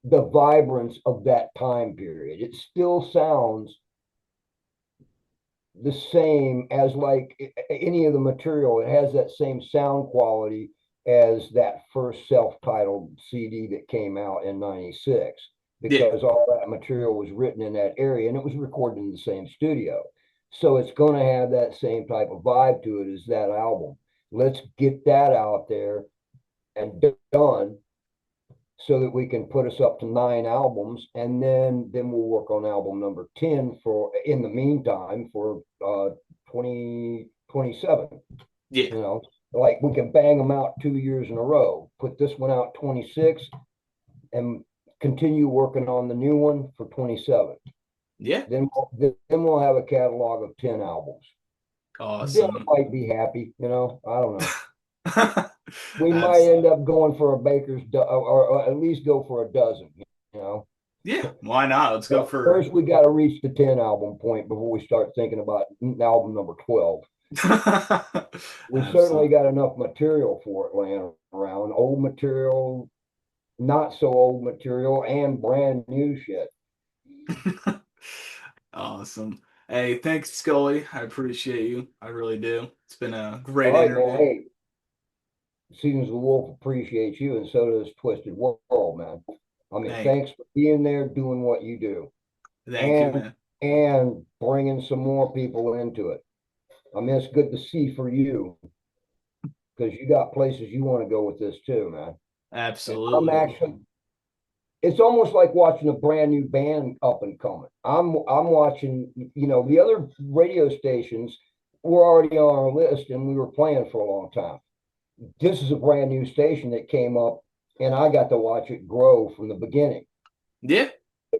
vibrance of that time period. It still sounds the same as like any of the material. It has that same sound quality as that first self-titled CD that came out in 96 yeah, because all that material was written in that area and it was recorded in the same studio. So it's going to have that same type of vibe to it as that album. Let's get that out there and done so that we can put us up to 9 albums, and then we'll work on album number 10 for in the meantime for 2027. yeah, You know, like we can bang them out 2 years in a row, put this one out 26 and continue working on the new one for 27. yeah. Then we'll have a catalog of 10 albums. Then Awesome. I might be happy, I don't know. We might Abs- end up going for a or at least go for a dozen, you know. yeah, why not? Let's go But for first, we got to reach the 10 album point before we start thinking about album number 12. We certainly absolutely. got enough material for it laying around, old material, not so old material, and brand new shit. Awesome. Hey, thanks, Scully. I appreciate you. I really do. It's been a All great right, man. interview. Hey, Seasons of the Wolf appreciates you, and so does Twisted World, man. I mean, Thank, thanks for being there, doing what you do, thank you, and man. bringing some more people into it. I mean, it's good to see for you because you got places you want to go with this too, man. And I'm Absolutely. actually, it's almost like watching a brand new band up and coming. I'm watching, the other radio stations were already on our list and we were playing for a long time. This is a brand new station that came up and I got to watch it grow from the beginning. Yeah,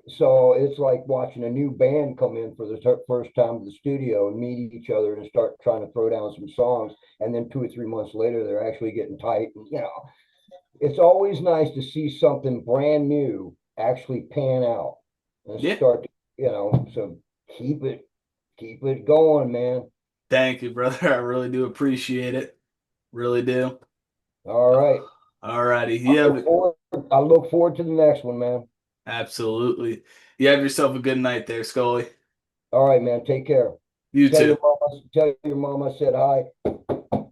So it's like watching a new band come in for the first time to the studio and meet each other and start trying to throw down some songs. And then 2 or 3 months later, they're actually getting tight. And, it's always nice to see something brand new actually pan out and yeah. start so keep it going, man. Thank you, brother. I really do appreciate it. Really do. All right. All righty. I look forward I look forward to the next one, man. Absolutely. You have yourself a good night there, Scully. All right, man. Take care. You too. Tell your mom I said hi.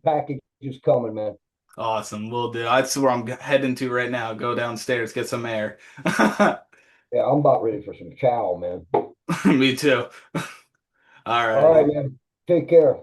Package is coming, man. Awesome. Will do. That's where I'm heading to right now. Go downstairs, get some air. Yeah, I'm about ready for some chow, man. Me too. All right, Alrighty. man. Take care.